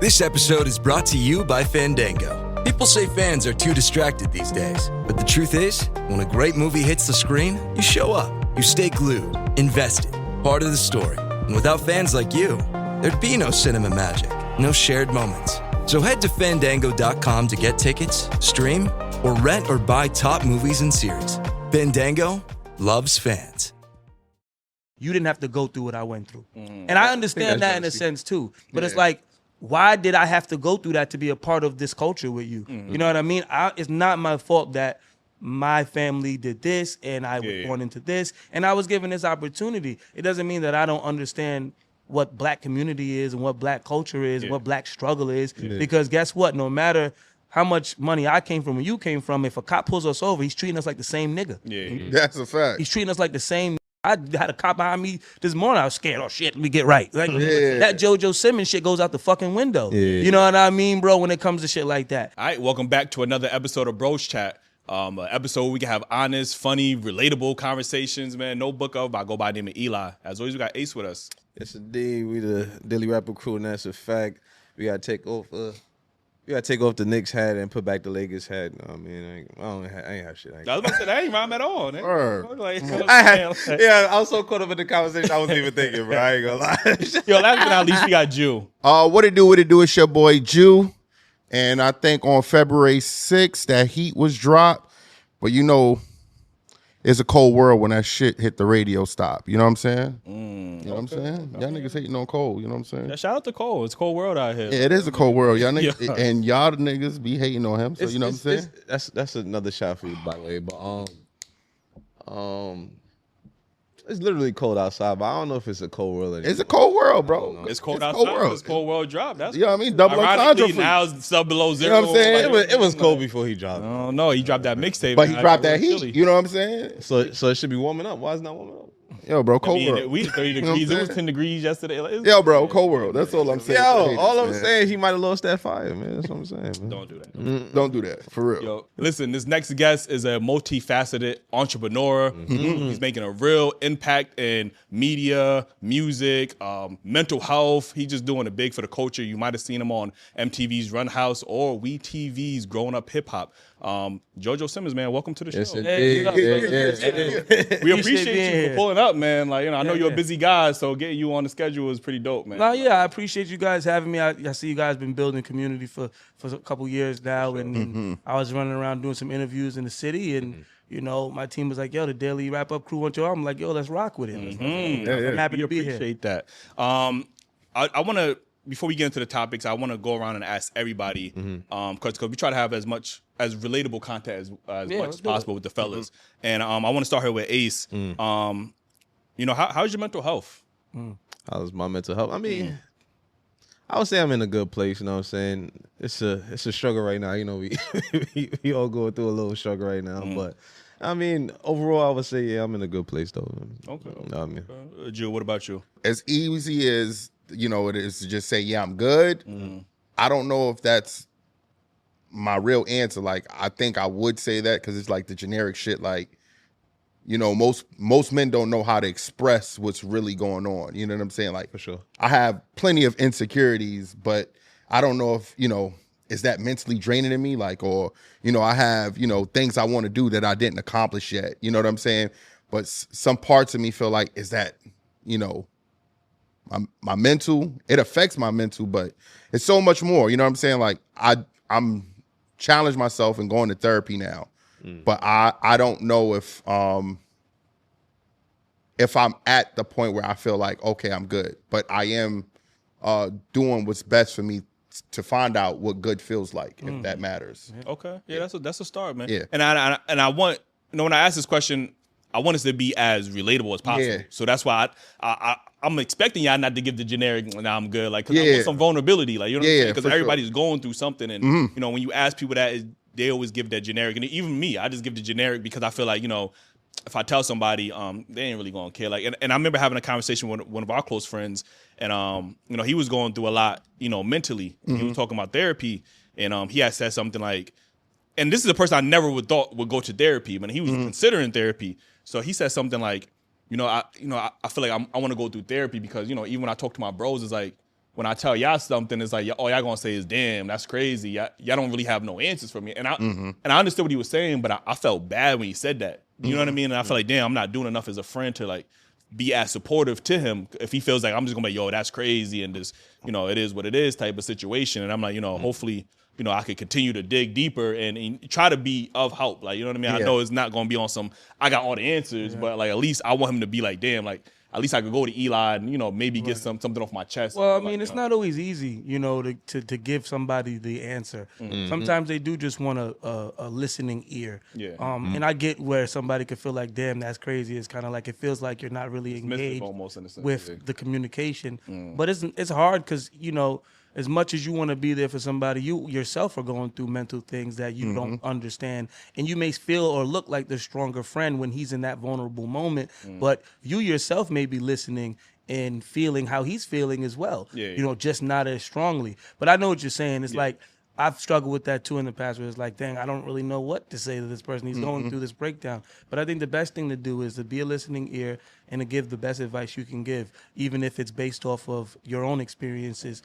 This episode is brought to you by Fandango. People say fans are too distracted these days, but the truth is, when a great movie hits the screen, you show up. You stay glued, invested, part of the story. And without fans like you, there'd be no cinema magic, no shared moments. So head to Fandango.com to get tickets, stream, or rent or buy top movies and series. Fandango loves fans. You didn't have to go through what I went through. And I understand that in a sense too. But it's like, why did I have to go through that to be a part of this culture with you? You know what I mean? It's not my fault that my family did this and I was born into this and I was given this opportunity. It doesn't mean that I don't understand what black community is and what black culture is and what black struggle is. Because guess what? No matter how much money I came from and you came from, if a cop pulls us over, he's treating us like the same nigga. That's a fact. He's treating us like the same. I had a cop behind me this morning. I was scared. Oh shit, let me get right. Like that JoJo Simmons shit goes out the fucking window. You know what I mean, bro? When it comes to shit like that. All right, welcome back to another episode of Bros Chat. An episode where we can have honest, funny, relatable conversations, man. No book of. I go by the name of Eli. As always, we got Ace with us. Yes, indeed. We the Dailyrapupcrew, and that's a fact. We gotta take off. We gotta take off the Knicks hat and put back the Lakers hat. No, I mean, I ain't have shit. I was about to say that ain't rhyme at all. I was so caught up in the conversation, I wasn't even thinking, bro. I ain't gonna lie. Yo, last but not least, we got Jew. What it do? It's your boy Jew. And I think on February 6th, that heat was dropped. But you know, it's a cold world when that shit hit the radio stop. You know what I'm saying? You know what I'm saying? Y'all niggas hating on Cole. You know what I'm saying? Yeah, shout out to Cole. It's a cold world out here. Yeah, it is a cold world. Y'all niggas, and y'all the niggas be hating on him. So you know what I'm saying? That's another shot for you, by the way. But it's literally cold outside, but I don't know if it's a cold world anymore. It's a cold world, bro. It's cold outside. It's cold world drop. That's you know what I mean? Double entendre. Now it's sub below zero. You know what I'm saying? It was cold before he dropped. Oh no, he dropped that mixtape. But he dropped that heat. You know what I'm saying? So it should be warming up. Why is it not warming up? Yo, bro, cold world. We 30 degrees. It was 10 degrees yesterday. Yo, bro, cold world. That's all I'm saying. Yo, all I'm saying, he might have lost that fire, man. That's what I'm saying, man. Don't do that. Don't do that, for real. Yo, listen, this next guest is a multifaceted entrepreneur. He's making a real impact in media, music, mental health. He's just doing it big for the culture. You might have seen him on MTV's Run House or WeTV's Growing Up Hip Hop. JoJo Simmons, man, welcome to the show. Yes, indeed. We appreciate you for pulling up, man. Like, you know, I know you're a busy guy, so getting you on the schedule is pretty dope, man. No, yeah, I appreciate you guys having me. I see you guys been building community for a couple years now, and I was running around doing some interviews in the city, and you know, my team was like, "Yo, the Daily Wrap Up Crew want your album." I'm like, "Yo, let's rock with it." I'm happy to be here. Appreciate that. I want to. Before we get into the topics, I want to go around and ask everybody, because we try to have as much as relatable content as much as possible with the fellas. And I want to start here with Ace. You know, how's your mental health? How's my mental health? I mean, I would say I'm in a good place. You know what I'm saying? It's a struggle right now. You know, we all going through a little struggle right now, but. I mean, overall, I would say, yeah, I'm in a good place, though. Okay. You know what I mean? Jill, what about you? As easy as, you know, it is to just say, yeah, I'm good. I don't know if that's my real answer. Like, I think I would say that because it's like the generic shit. Like, you know, most men don't know how to express what's really going on. You know what I'm saying? Like, For sure. I have plenty of insecurities, but I don't know if, you know, is that mentally draining in me? Like, or, you know, I have, you know, things I want to do that I didn't accomplish yet. You know what I'm saying? But some parts of me feel like, is that, you know, my mental? It affects my mental, but it's so much more. You know what I'm saying? Like, I'm challenged myself and going to therapy now. But I don't know if I'm at the point where I feel like, okay, I'm good. But I am doing what's best for me to find out what good feels like, if that matters. Okay, yeah, that's a start, man. Yeah, and I want, you know, when I ask this question, I want us to be as relatable as possible. Yeah. So that's why I'm expecting y'all not to give the generic, nah, I'm good, like, cause I want some vulnerability, like, you know what I'm saying? Because everybody's going through something, and you know, when you ask people that, they always give that generic, and even me, I just give the generic because I feel like, you know, if I tell somebody, they ain't really gonna care. Like, and I remember having a conversation with one of our close friends, and you know, he was going through a lot, you know, mentally. He was talking about therapy, and he had said something like, and this is a person I never would thought would go to therapy, but he was considering therapy. So he said something like, I feel like I want to go through therapy because, you know, even when I talk to my bros, it's like, when I tell y'all something, it's like, all y'all gonna say is, damn, that's crazy. Y'all don't really have no answers for me. And I understood what he was saying, but I felt bad when he said that. You know what I mean? And I felt like, damn, I'm not doing enough as a friend to like be as supportive to him if he feels like I'm just gonna be, yo, that's crazy, and just, it is what it is type of situation. And I'm like, hopefully, I could continue to dig deeper and try to be of help. Like, you know what I mean? I know it's not gonna be on some, I got all the answers, but like at least I want him to be like, damn, like at least I could go to Eli and, maybe get something off my chest. Well, I mean, it's not always easy, to give somebody the answer. Sometimes they do just want a listening ear. Yeah. And I get where somebody could feel like, damn, that's crazy. It's kind of like it feels like you're not really engaged almost in a sense, with the communication. But it's hard because, as much as you want to be there for somebody, you yourself are going through mental things that you don't understand. And you may feel or look like the stronger friend when he's in that vulnerable moment, but you yourself may be listening and feeling how he's feeling as well. Yeah. Just not as strongly. But I know what you're saying. It's like, I've struggled with that too in the past, where it's like, dang, I don't really know what to say to this person. He's going through this breakdown. But I think the best thing to do is to be a listening ear and to give the best advice you can give, even if it's based off of your own experiences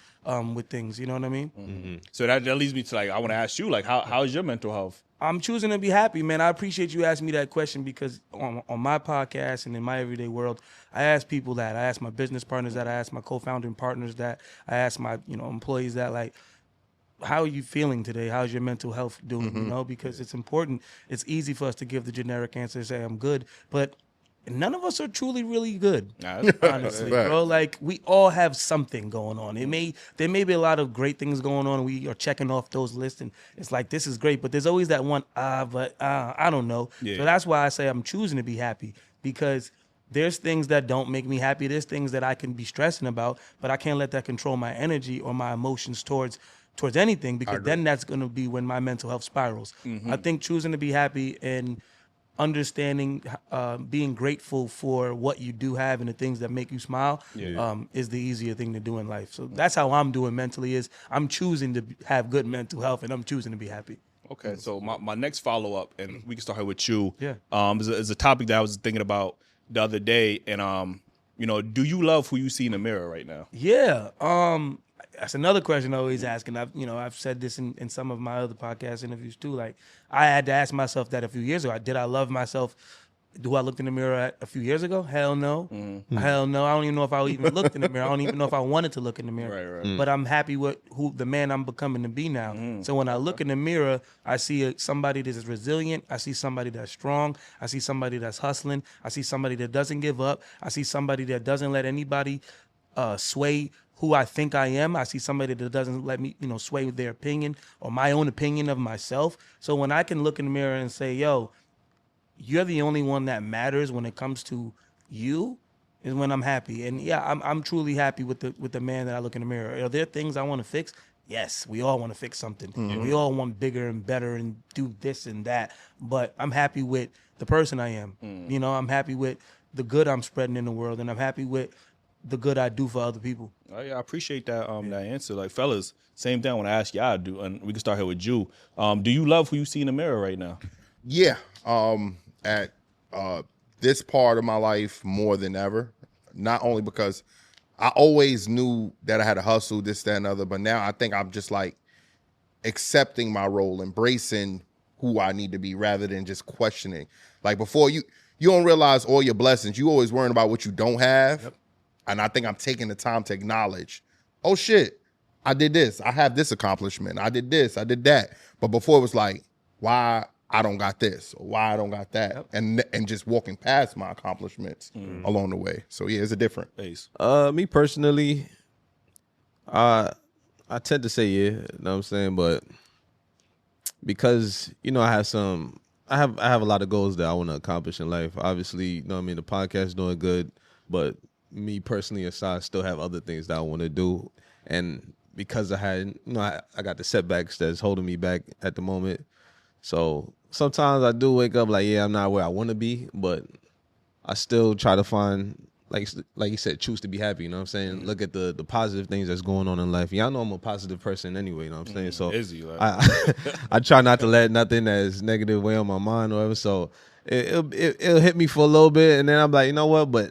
with things. You know what I mean? So that leads me to, like, I want to ask you, like, how's your mental health? I'm choosing to be happy, man. I appreciate you asking me that question because on my podcast and in my everyday world, I ask people that. I ask my business partners that. I ask my co-founding partners that. I ask my employees that, like, how are you feeling today? How's your mental health doing? Because it's important. It's easy for us to give the generic answer, say I'm good, but none of us are truly really good, honestly, bro. Like, we all have something going on. There may be a lot of great things going on. We are checking off those lists, and it's like, this is great, but there's always that one, but I don't know. Yeah. So that's why I say I'm choosing to be happy, because there's things that don't make me happy. There's things that I can be stressing about, but I can't let that control my energy or my emotions towards anything, because then that's going to be when my mental health spirals. I think choosing to be happy and understanding, being grateful for what you do have and the things that make you smile is the easier thing to do in life. So that's how I'm doing mentally, is I'm choosing to have good mental health and I'm choosing to be happy. Okay, so my next follow-up, and we can start here with you, is a topic that I was thinking about the other day, and do you love who you see in the mirror right now? Yeah, that's another question I always ask, and I've said this in some of my other podcast interviews too. Like, I had to ask myself that a few years ago. Did I love myself? Do I look in the mirror a few years ago? Hell no. Hell no. I don't even know if I even looked in the mirror. I don't even know if I wanted to look in the mirror. Right. But I'm happy with the man I'm becoming to be now. So when I look in the mirror, I see somebody that is resilient. I see somebody that's strong. I see somebody that's hustling. I see somebody that doesn't give up. I see somebody that doesn't let anybody sway who I think I am. I see somebody that doesn't let me, sway with their opinion or my own opinion of myself. So when I can look in the mirror and say, yo, you're the only one that matters when it comes to you, is when I'm happy. And yeah, I'm truly happy with the man that I look in the mirror. Are there things I want to fix? Yes, we all want to fix something. We all want bigger and better and do this and that. But I'm happy with the person I am. I'm happy with the good I'm spreading in the world, and I'm happy with the good I do for other people. Oh yeah, I appreciate that that answer. Like, fellas, same thing I want to ask y'all, do, and we can start here with you. Do you love who you see in the mirror right now? Yeah. At this part of my life more than ever. Not only because I always knew that I had to hustle, this, that, and other, but now I think I'm just like accepting my role, embracing who I need to be rather than just questioning. Like, before, you don't realize all your blessings. You always worrying about what you don't have. Yep. And I think I'm taking the time to acknowledge, oh shit, I did this. I have this accomplishment. I did this. I did that. But before, it was like, why I don't got this, or why I don't got that, and just walking past my accomplishments along the way. So yeah, it's a different pace. Me personally, I tend to say yeah, you know what I'm saying, but because I have a lot of goals that I want to accomplish in life. Obviously, you know what I mean, the podcast is doing good, but me personally aside, I still have other things that I want to do, and because I had, I got the setbacks that's holding me back at the moment. So sometimes I do wake up like, yeah, I'm not where I want to be, but I still try to find, like you said, choose to be happy. You know what I'm saying? Look at the positive things that's going on in life. Y'all know I'm a positive person anyway. You know what I'm saying? So Izzy, like. I try not to let nothing that's negative weigh on my mind or whatever. So it'll hit me for a little bit, and then I'm like, you know what? But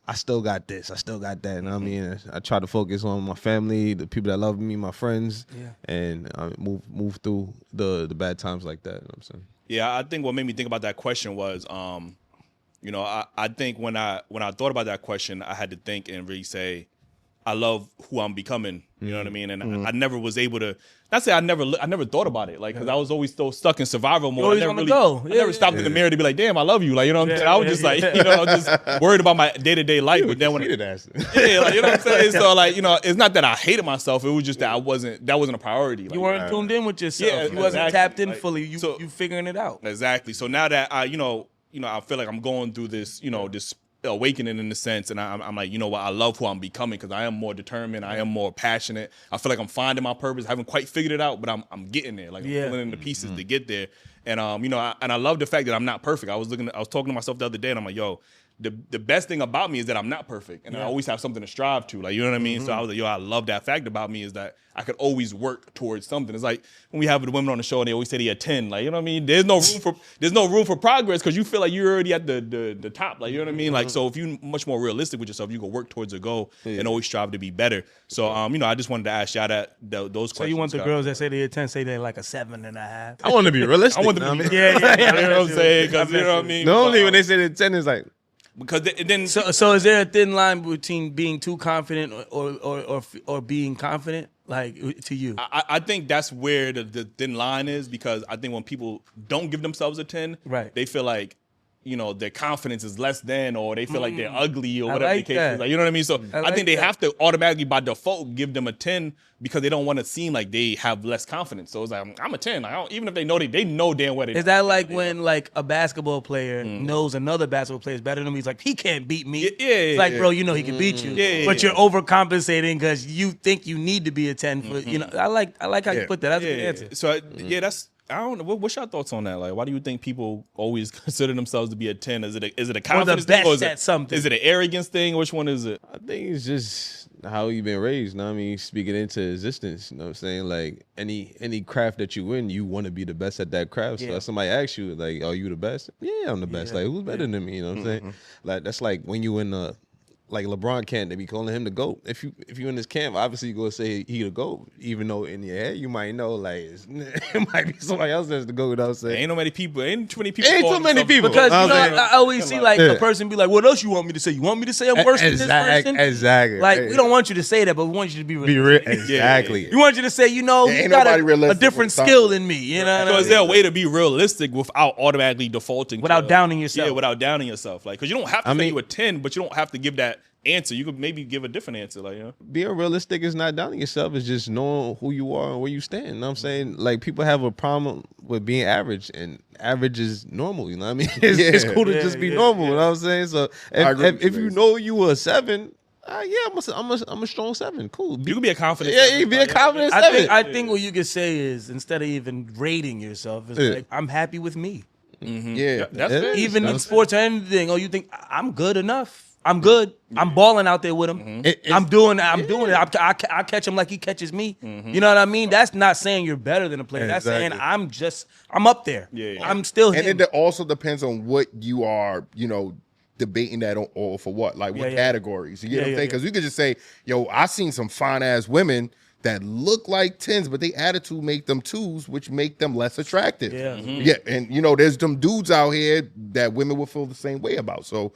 I still got this. I still got that. And I mean, I try to focus on my family, the people that love me, my friends, and move through the bad times like that. You know what I'm saying? Yeah, I think what made me think about that question was, you know, I think when I thought about that question, I had to think and really say, I love who I'm becoming. You know what I mean? And I never was able to. Not say I never thought about it, like, because I was always still stuck in survival mode. I never stopped in the mirror to be like, damn, I love you. Like, you know what I'm saying? I was just like, you know, just worried about my day-to-day life. But then when like, you know what I'm saying? So like, you know, it's not that I hated myself. It was just that that wasn't a priority. Like, you weren't tuned in with yourself. Yeah, you wasn't tapped in like, fully. You figuring it out. Exactly. So now that I feel like I'm going through this, you know, this awakening in a sense, and I'm like, you know what, I love who I'm becoming because I am more determined, I am more passionate. I feel like I'm finding my purpose. I haven't quite figured it out, but I'm getting there. Like, I'm filling in the pieces to get there. And you know, I love the fact that I'm not perfect. I was talking to myself the other day, and I'm like, yo, the best thing about me is that I'm not perfect, and I always have something to strive to. Like, you know what I mean? So I was like, yo, I love that fact about me is that I could always work towards something. It's like when we have the women on the show and they always say they attend. Like, you know what I mean? There's no room for progress because you feel like you're already at the top. Like, you know what I mean? Like, so if you're much more realistic with yourself, you can work towards a goal and always strive to be better. So you know, I just wanted to ask y'all those questions. So you want the girls that say they attend say they're like a 7.5? I want to be realistic. I want to be you you know what I'm saying? Because you know what I mean? Normally when they say they 10, it's like, because then so is there a thin line between being too confident or being confident, like, to you? I think that's where the thin line is, because I think when people don't give themselves a 10, right, they feel like, you know, their confidence is less than, or they feel like they're ugly or whatever the case is. Like, you know what I mean? So I think they have to automatically by default give them a 10 because they don't want to seem like they have less confidence. So it's like, I'm a 10. Like, even if they know they know damn well they is that like when like a basketball player knows another basketball player is better than me? He's like, he can't beat me. It's like, bro, you know he can beat you, but you're overcompensating because you think you need to be a 10 for, you know. I like how you put that. That's a good answer. So that's, I don't know. What's your thoughts on that? Like, why do you think people always consider themselves to be a 10? Is it a confidence thing, or is it an arrogance thing? Which one is it? I think it's just how you've been raised. You know what I mean? Speaking into existence. You know what I'm saying? Like, any craft that you in, you want to be the best at that craft. So if somebody asks you, like, are you the best? Yeah, I'm the best. Like, who's better than me? You know what I'm saying? Like, that's like when you in like LeBron camp, they be calling him the GOAT. If you in this camp, obviously you gonna say he the GOAT, even though in your head you might know like it might be somebody else that's the GOAT. You know what I'm saying? Ain't too many people. Ain't too many people. Because you know, I always see like a person be like, "What else you want me to say? You want me to say I'm worse than this person?" Exactly. Like, we don't want you to say that, but we want you to be real. Exactly. We want you to say, you know, you got a different skill than me. You know, so is there a way to be realistic without automatically defaulting, without downing yourself? Yeah, without downing yourself. Like, because you don't have to say you a 10, but you don't have to give that answer. You could maybe give a different answer, like, you know? Being realistic is not downing yourself. It's just knowing who you are and where you stand. You know what I'm saying? Like, people have a problem with being average, and average is normal. You know what I mean? It's cool to just be normal. You know what I'm saying? So if you know you were a 7. I'm a strong 7. Cool. You can be a confident. Yeah, you can be a confident 7. I think what you could say is, instead of even rating yourself, is like, I'm happy with me. Yeah, that's fair. Even in sports or anything. Oh, you think I'm good enough? I'm good. I'm balling out there with him. I'm doing it. I catch him like he catches me. You know what I mean? That's not saying you're better than a player. That's saying I'm up there. I'm still him. And it also depends on what you are, you know, debating that or for what, like what categories. You get what I'm saying? Because we could just say, yo, I seen some fine ass women that look like 10s, but they attitude make them 2s, which make them less attractive. And you know, there's them dudes out here that women will feel the same way about. So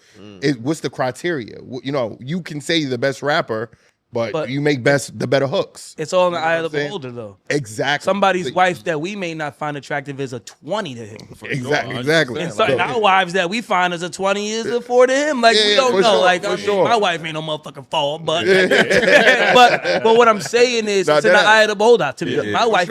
what's the criteria? You know, you can say you're the best rapper, but you make the better hooks. It's all in the eye of the beholder, though. Exactly. Somebody's wife that we may not find attractive is a 20 to him. Exactly. And our wives that we find as a 20 is a 4 to him. Like, we don't know. Sure, like, my wife ain't no motherfucking fall, but but what I'm saying is, it's in the eye of the beholder. To me, my wife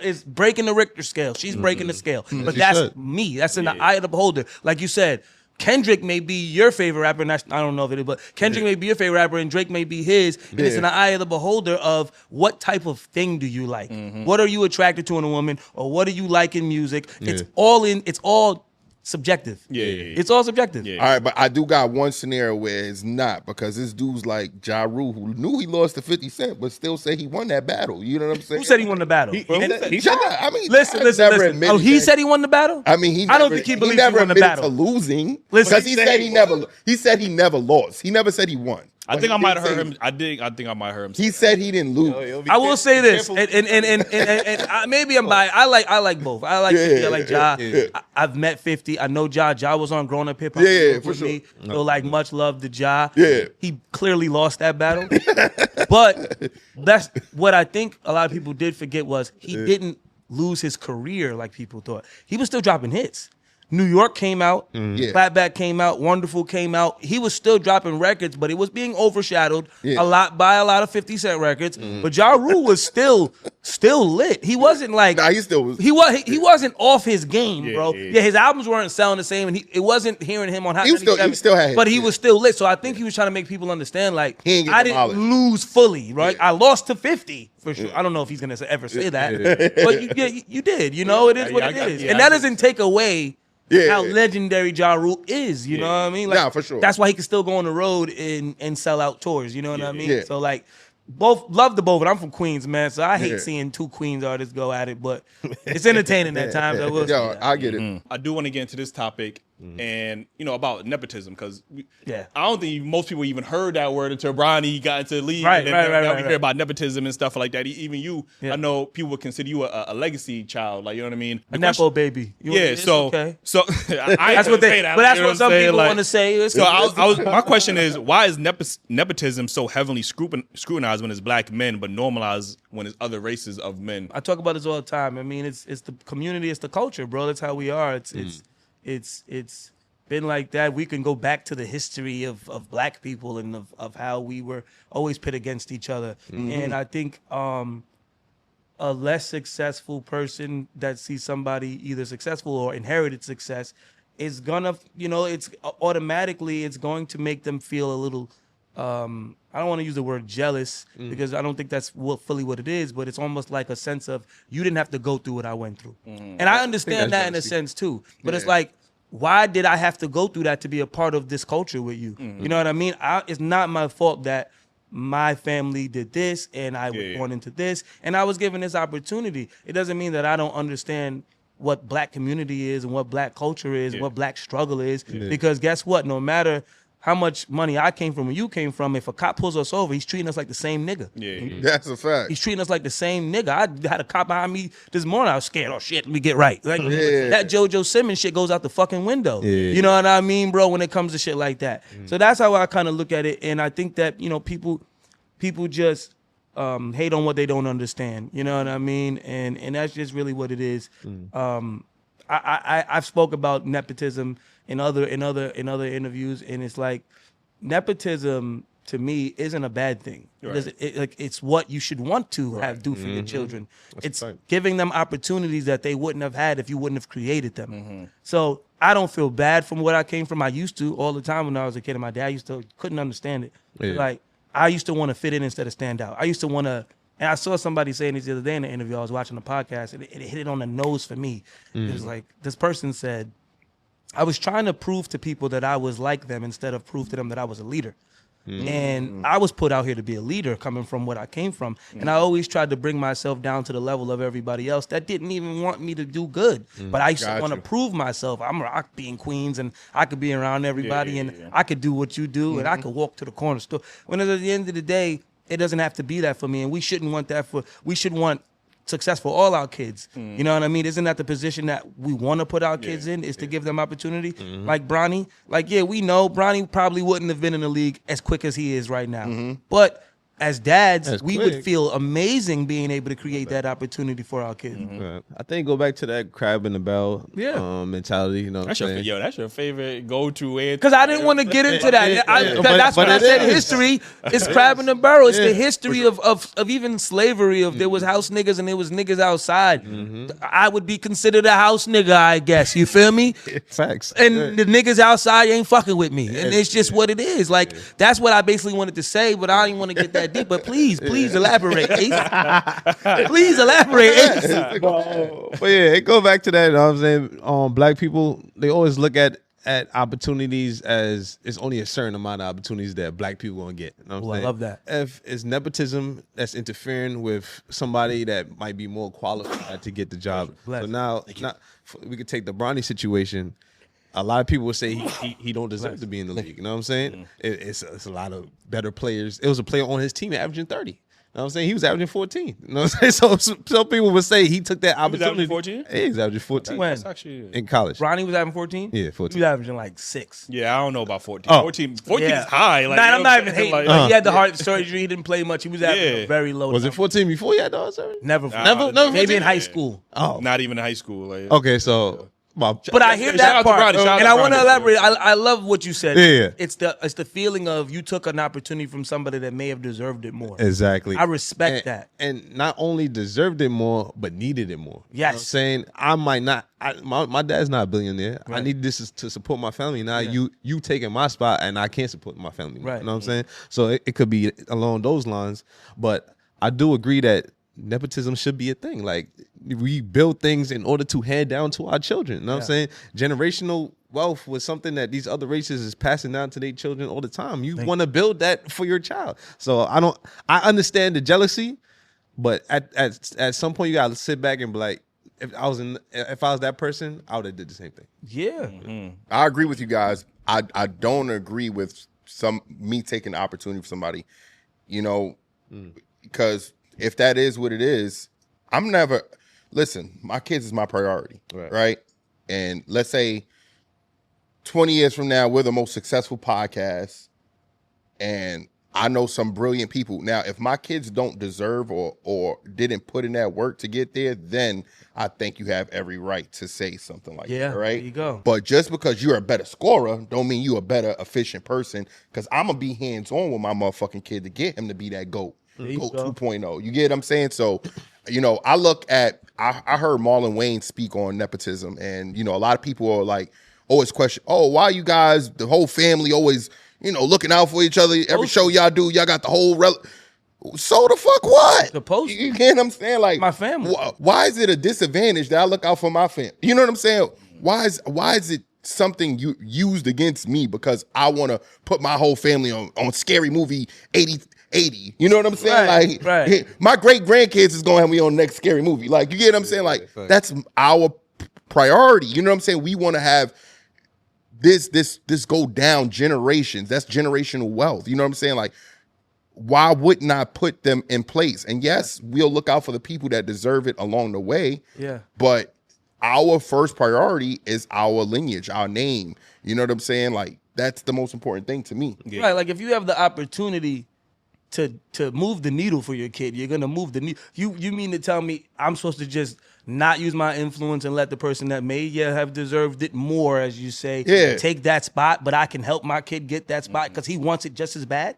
is breaking the Richter scale. She's breaking the scale. But that's me. That's in the eye of the beholder. Like you said, Kendrick may be your favorite rapper, and I don't know if it is, but Kendrick may be your favorite rapper, and Drake may be his, and it's in the eye of the beholder of what type of thing do you like? What are you attracted to in a woman, or what do you like in music? It's all subjective. Yeah. It's all subjective. All right, but I do got one scenario where it's not, because this dude's like Ja Rule, who knew he lost to 50 Cent, but still say he won that battle. You know what I'm saying? Who said he won the battle? He said that. I mean, listen. Oh, he said he won the battle? I mean, I don't think he believes he won the battle. to losing. Listen, because he said he never lost. He never said he won. I think I might have heard him. I think I might have heard him. He said he didn't lose. I will say this, and maybe I'm biased. I like both. I like 50. I like Ja. I've met 50. I know Ja. Ja was on Grown Up Hip Hop. For sure. Me. So like much love to Ja. Yeah. He clearly lost that battle. But that's what I think a lot of people did forget was he didn't lose his career like people thought. He was still dropping hits. New York came out, Fatback came out, Wonderful came out. He was still dropping records, but it was being overshadowed a lot by a lot of 50 Cent records. But Ja Rule was still lit. He wasn't like he still was. He wasn't off his game, bro. Yeah, his albums weren't selling the same, and it wasn't hearing him on Hot 97. He still had, but he was still lit. So I think he was trying to make people understand, like, I didn't lose fully, right? Yeah. I lost to 50 for sure. I don't know if he's gonna ever say that, but you did. You know, it is what it is, and that doesn't take away how legendary Ja Rule is, you know what I mean? Like, for sure. That's why he can still go on the road and sell out tours, you know what I mean? Yeah. So like, love the both, but I'm from Queens, man, so I hate seeing two Queens artists go at it, but it's entertaining at times. I get it. I do want to get into this topic and, about nepotism, because I don't think most people even heard that word until Bronny got into the league. Right. We hear about nepotism and stuff like that. Even you, I know people would consider you a legacy child, like, you know what I mean? A nepo baby. So okay. So I that's what they. But that's what some people want to say. So my question is, why is nepotism so heavily scrutinized when it's black men, but normalized when it's other races of men? I talk about this all the time. I mean, it's the community, it's the culture, bro. That's how we are. It's been like that. We can go back to the history of black people and of how we were always pit against each other. And I think a less successful person that sees somebody either successful or inherited success is gonna, it's automatically, it's going to make them feel a little, I don't want to use the word jealous because I don't think that's fully what it is, but it's almost like a sense of, you didn't have to go through what I went through. And I understand that in a sense too, but it's like, why did I have to go through that to be a part of this culture with you? You know what I mean? It's not my fault that my family did this and I was born into this and I was given this opportunity. It doesn't mean that I don't understand what black community is and what black culture is and what black struggle is, because guess what? No matter how much money I came from or you came from, if a cop pulls us over, he's treating us like the same nigga. That's a fact. He's treating us like the same nigga. I had a cop behind me this morning. I was scared. Oh, shit, let me get right. Like, that JoJo Simmons shit goes out the fucking window. You know what I mean, bro, when it comes to shit like that. So that's how I kind of look at it. And I think that, people just hate on what they don't understand. You know what I mean? And that's just really what it is. I've spoke about nepotism in other interviews, and it's like, nepotism to me isn't a bad thing. Right. It's what you should want to do for your children. It's giving them opportunities that they wouldn't have had if you wouldn't have created them. So I don't feel bad from what I came from. I used to all the time when I was a kid, and my dad couldn't understand it. Like, I used to want to fit in instead of stand out. I used to want to. And I saw somebody saying this the other day in the interview. I was watching the podcast, and it hit it on the nose for me. It was like, this person said, I was trying to prove to people that I was like them instead of prove to them that I was a leader. And I was put out here to be a leader coming from what I came from. And I always tried to bring myself down to the level of everybody else that didn't even want me to do good. But I used to want to prove myself. I could be in Queens and I could be around everybody and I could do what you do and I could walk to the corner store. When at the end of the day, it doesn't have to be that for me. And we shouldn't want that we should want success for all our kids. You know what I mean? Isn't that the position that we want to put our kids in, is to give them opportunity? Like Bronny, we know Bronny probably wouldn't have been in the league as quick as he is right now. But as dads, we would feel amazing being able to create that opportunity for our kids. I think go back to that crab in the barrel mentality. You know, that's your favorite go-to way. Because I didn't want to get into that. That's when I said history. It's crab in the barrel. It's the history of even slavery. Of there was house niggas and there was niggas outside. I would be considered a house nigga, I guess. You feel me? Facts. And the niggas outside ain't fucking with me. And it's just what it is. Like, that's what I basically wanted to say, but I didn't want to get that deep. But please elaborate, Ace. Please elaborate, Ace. But yeah, it go back to that. You know what I'm saying, black people, they always look at opportunities as it's only a certain amount of opportunities that black people gonna get. You know what I'm saying? I love that. If it's nepotism that's interfering with somebody that might be more qualified to get the job. So now, we could take the Bronny situation. A lot of people would say he don't deserve to be in the league. You know what I'm saying? It's a lot of better players. It was a player on his team averaging 30. You know what I'm saying? He was averaging 14. You know what I'm saying? So some people would say he took that opportunity. He was averaging 14? Yeah, he was averaging 14. When? That's actually In college. Ronnie was averaging 14? Yeah, 14. He was averaging like 6. Yeah, I don't know about 14. Oh. 14 is high. Like, I'm not even hating. like, He had the heart surgery. He didn't play much. He was averaging a very low Was number. it 14 before he had the heart surgery? Never. Never Maybe in 14? high school. Oh. Not even in high school. Like, Okay, so But I hear Shout that out to part, Bronny, shout out and to I want to Bronny. elaborate. I love what you said. Yeah. It's the feeling of you took an opportunity from somebody that may have deserved it more. Exactly. I respect And- that. And not only deserved it more, but needed it more. You know what I'm Yes. saying I might not. My dad's not a billionaire. I Right. need this to support my family. Now you taking my spot, and I can't support my family. Right. You know what I'm saying? So it could be along those lines. But I do agree that nepotism should be a thing. Like, we build things in order to hand down to our children. You know what I'm saying? Generational wealth was something that these other races is passing down to their children all the time. You want to build that for your child. So I understand the jealousy, but at some point you gotta sit back and be like, if I was that person, I would have did the same thing. Yeah. I agree with you guys. I don't agree with me taking the opportunity for somebody, because if that is what it is, listen, my kids is my priority, right? And let's say 20 years from now, we're the most successful podcast, and I know some brilliant people. Now, if my kids don't deserve or didn't put in that work to get there, then I think you have every right to say something like that, right? There you go. But just because you're a better scorer don't mean you're a better efficient person, because I'm going to be hands-on with my motherfucking kid to get him to be that GOAT. GOAT 2.0. You get what I'm saying? So, I look at, I heard Marlon Wayne speak on nepotism, and, a lot of people are like, always question, why you guys, the whole family always, looking out for each other. Every show y'all do, y'all got the whole so the fuck what? Supposed You get what I'm saying? Like, my family. Why is it a disadvantage that I look out for my family? You know what I'm saying? Why is it something you used against me because I want to put my whole family on Scary Movie 80? You know what I'm saying? Right. My great grandkids is gonna have me on the next Scary Movie. Like, you get what I'm saying? Like, that's our priority. You know what I'm saying? We want to have this go down generations. That's generational wealth. You know what I'm saying? Like, why wouldn't I put them in place? And yes, we'll look out for the people that deserve it along the way. Yeah. But our first priority is our lineage, our name. You know what I'm saying? Like, that's the most important thing to me. Yeah. Right. Like, if you have the opportunity to move the needle for your kid, you're gonna move the needle. You mean to tell me I'm supposed to just not use my influence and let the person that may have deserved it more, as you say, take that spot, but I can help my kid get that spot because he wants it just as bad.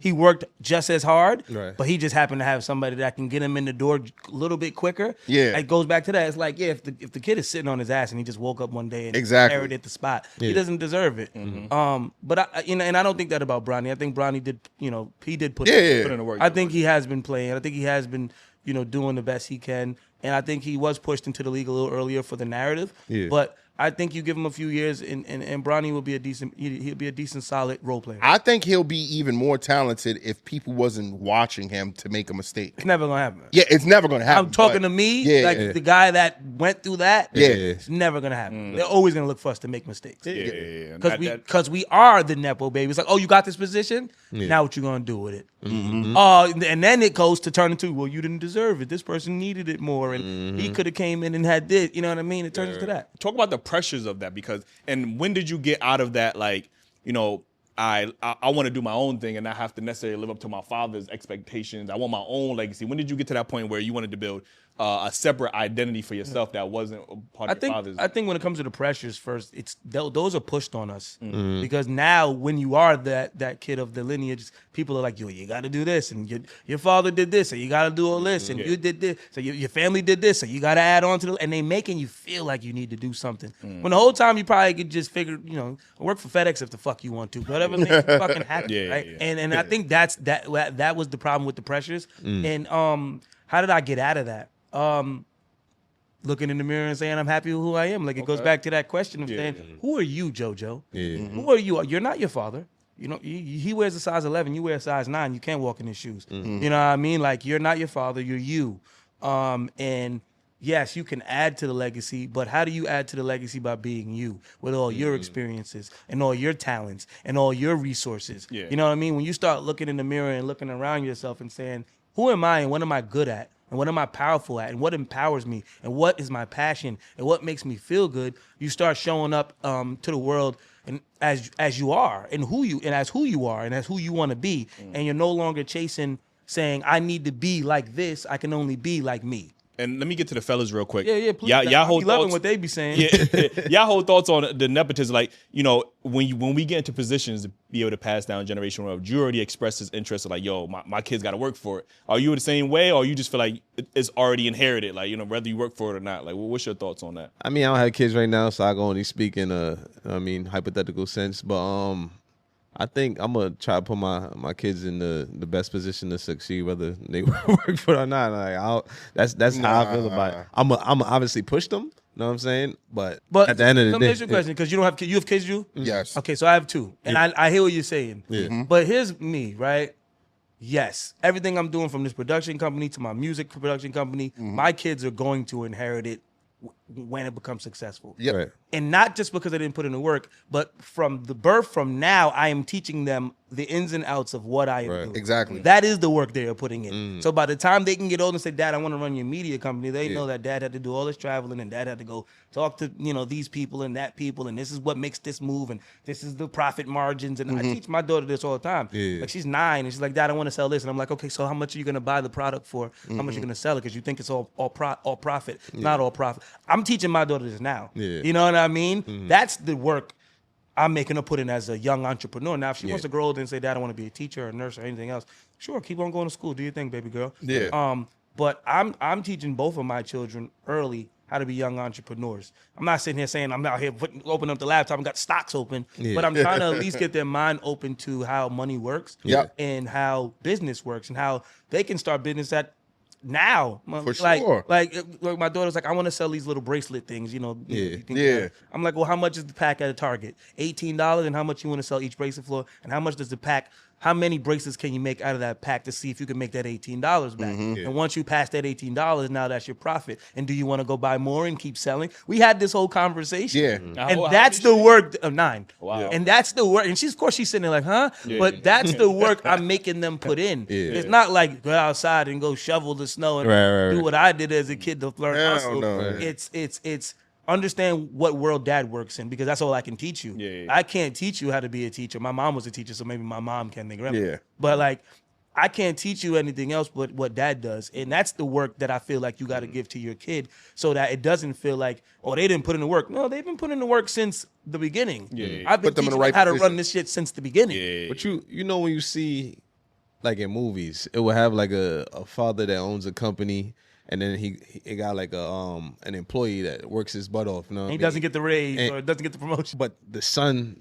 He worked just as hard, but he just happened to have somebody that can get him in the door a little bit quicker. Yeah. It goes back to that. It's like, if the kid is sitting on his ass and he just woke up one day and inherited the spot, he doesn't deserve it. But I don't think that about Bronny. I think Bronny did, he did put in the work. I think he has been playing. I think he has been, doing the best he can. And I think he was pushed into the league a little earlier for the narrative. Yeah. But I think you give him a few years, and Bronny will be he'll be a decent, solid role player. I think he'll be even more talented if people wasn't watching him to make a mistake. It's never gonna happen. Yeah, it's never gonna happen. I'm talking to me, the guy that went through that. Yeah, it's never gonna happen. They're always gonna look for us to make mistakes. Yeah. Because we are the nepo baby. It's like, you got this position. Now what you gonna do with it? And then it goes to turn into, well, you didn't deserve it. This person needed it more, and he could have came in and had this. You know what I mean? It turns into that. Talk about the pressures of that, and when did you get out of that, like, I want to do my own thing and not have to necessarily live up to my father's expectations. I want my own legacy. When did you get to that point where you wanted to build a separate identity for yourself that wasn't part of your father's? I think when it comes to the pressures, first, those are pushed on us because now when you are that kid of the lineage, people are like, you got to do this, and your father did this, so you got to do all this, and you did this, so your family did this, so you got to add on to and they making you feel like you need to do something. When the whole time you probably could just figure, work for FedEx if the fuck you want to, whatever makes you fucking happy, right? Yeah. And I think that was the problem with the pressures. And how did I get out of that? looking in the mirror and saying I'm happy with who I am. Like it goes back to that question of saying, who are you, JoJo? Who are you? You're not your father. You know, he wears a size 11, you wear a size 9. You can't walk in his shoes. You know what I mean? Like you're not your father, you're you. And yes, you can add to the legacy, but how do you add to the legacy by being you with all your experiences and all your talents and all your resources? Yeah. You know what I mean? When you start looking in the mirror and looking around yourself and saying, who am I and what am I good at? And what am I powerful at? And what empowers me? And what is my passion? And what makes me feel good? You start showing up to the world and as you are and as who you are and as who you want to be. And you're no longer chasing saying, I need to be like this. I can only be like me. And let me get to the fellas real quick. Yeah, please. Y'all hold loving thoughts. what they be saying. Yeah, y'all hold thoughts on the nepotism. Like, you know, when we get into positions to be able to pass down generational wealth, Drew already expressed his interest of like, yo, my kids got to work for it. Are you the same way, or you just feel like it's already inherited? Like, you know, whether you work for it or not. Like, what's your thoughts on that? I mean, I don't have kids right now, so I can only speak in hypothetical sense. But I think I'm gonna try to put my kids in the best position to succeed, whether they work for it or not. Like, that's how I feel about it. I'm obviously push them. Know what I'm saying? But at the end of the day, let me ask you a question because you don't have kids. You have kids, Drew? Yes. Okay, so I have 2, and I hear what you're saying. Yeah. But here's me, right? Yes, everything I'm doing from this production company to my music production company, my kids are going to inherit it when it becomes successful. Yep. Right. And not just because I didn't put in the work, but from the birth from now, I am teaching them the ins and outs of what I am doing. Exactly. That is the work they are putting in. So by the time they can get old and say, Dad, I want to run your media company, they know that Dad had to do all this traveling and Dad had to go talk to, you know, these people and that people, and this is what makes this move, and this is the profit margins. And I teach my daughter this all the time. Like, she's 9 and she's like, Dad, I want to sell this. And I'm like, okay, so how much are you going to buy the product for? How much are you going to sell it? Because you think it's all profit. Not all profit. I'm teaching my daughter this now. You know what I mean? That's the work I'm making her put in as a young entrepreneur. Now, if she wants to grow older and say, Dad, I want to be a teacher or a nurse or anything else, sure, keep on going to school. Do your thing, baby girl. Yeah. But I'm teaching both of my children early how to be young entrepreneurs. I'm not sitting here saying I'm out here opening up the laptop and got stocks open, but I'm trying to at least get their mind open to how money works and how business works and how they can start business at now. For sure. Like my daughter's like, I want to sell these little bracelet things, you know. I'm like, well, how much is the pack at a Target? $18, and how much you want to sell each bracelet for? And how much does the pack, how many bracelets can you make out of that pack to see if you can make that $18 back? And once you pass that $18, now that's your profit. And do you want to go buy more and keep selling? We had this whole conversation. And that's the work of 9. Wow. And that's the work. And she's, of course, she's sitting there like, huh? But that's the work I'm making them put in. It's not like go outside and go shovel the snow and do what I did as a kid to learn hustle. It's understand what world Dad works in, because that's all I can teach you. I can't teach you how to be a teacher. My mom was a teacher, so maybe my mom can think of But like, I can't teach you anything else but what Dad does. And that's the work that I feel like you got to give to your kid, so that it doesn't feel like, oh, they didn't put in the work. No, they've been putting in the work since the beginning. I've been teaching them how to run this shit since the beginning. But you know, when you see, like in movies, it will have like a father that owns a company, and then he got like an employee that works his butt off. You know, He doesn't get the raise or doesn't get the promotion. But the son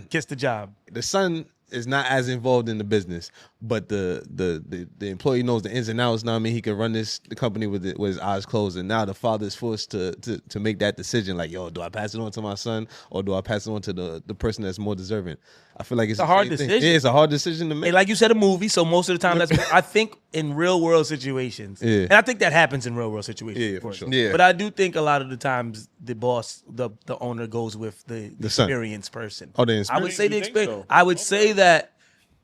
Gets the job. The son is not as involved in the business, but the employee knows the ins and outs. Now, I mean, he can run the company with his eyes closed, and now the father is forced to make that decision. Like, yo, do I pass it on to my son, or do I pass it on to the person that's more deserving? I feel like it's a hard decision. Yeah, it's a hard decision to make. And like you said, a movie. So most of the time, that's I think in real world situations, and I think that happens in real world situations, of course. For sure. But I do think a lot of the times the boss, the owner, goes with the experienced person. Oh, the I would say the You think experience. so? I would say that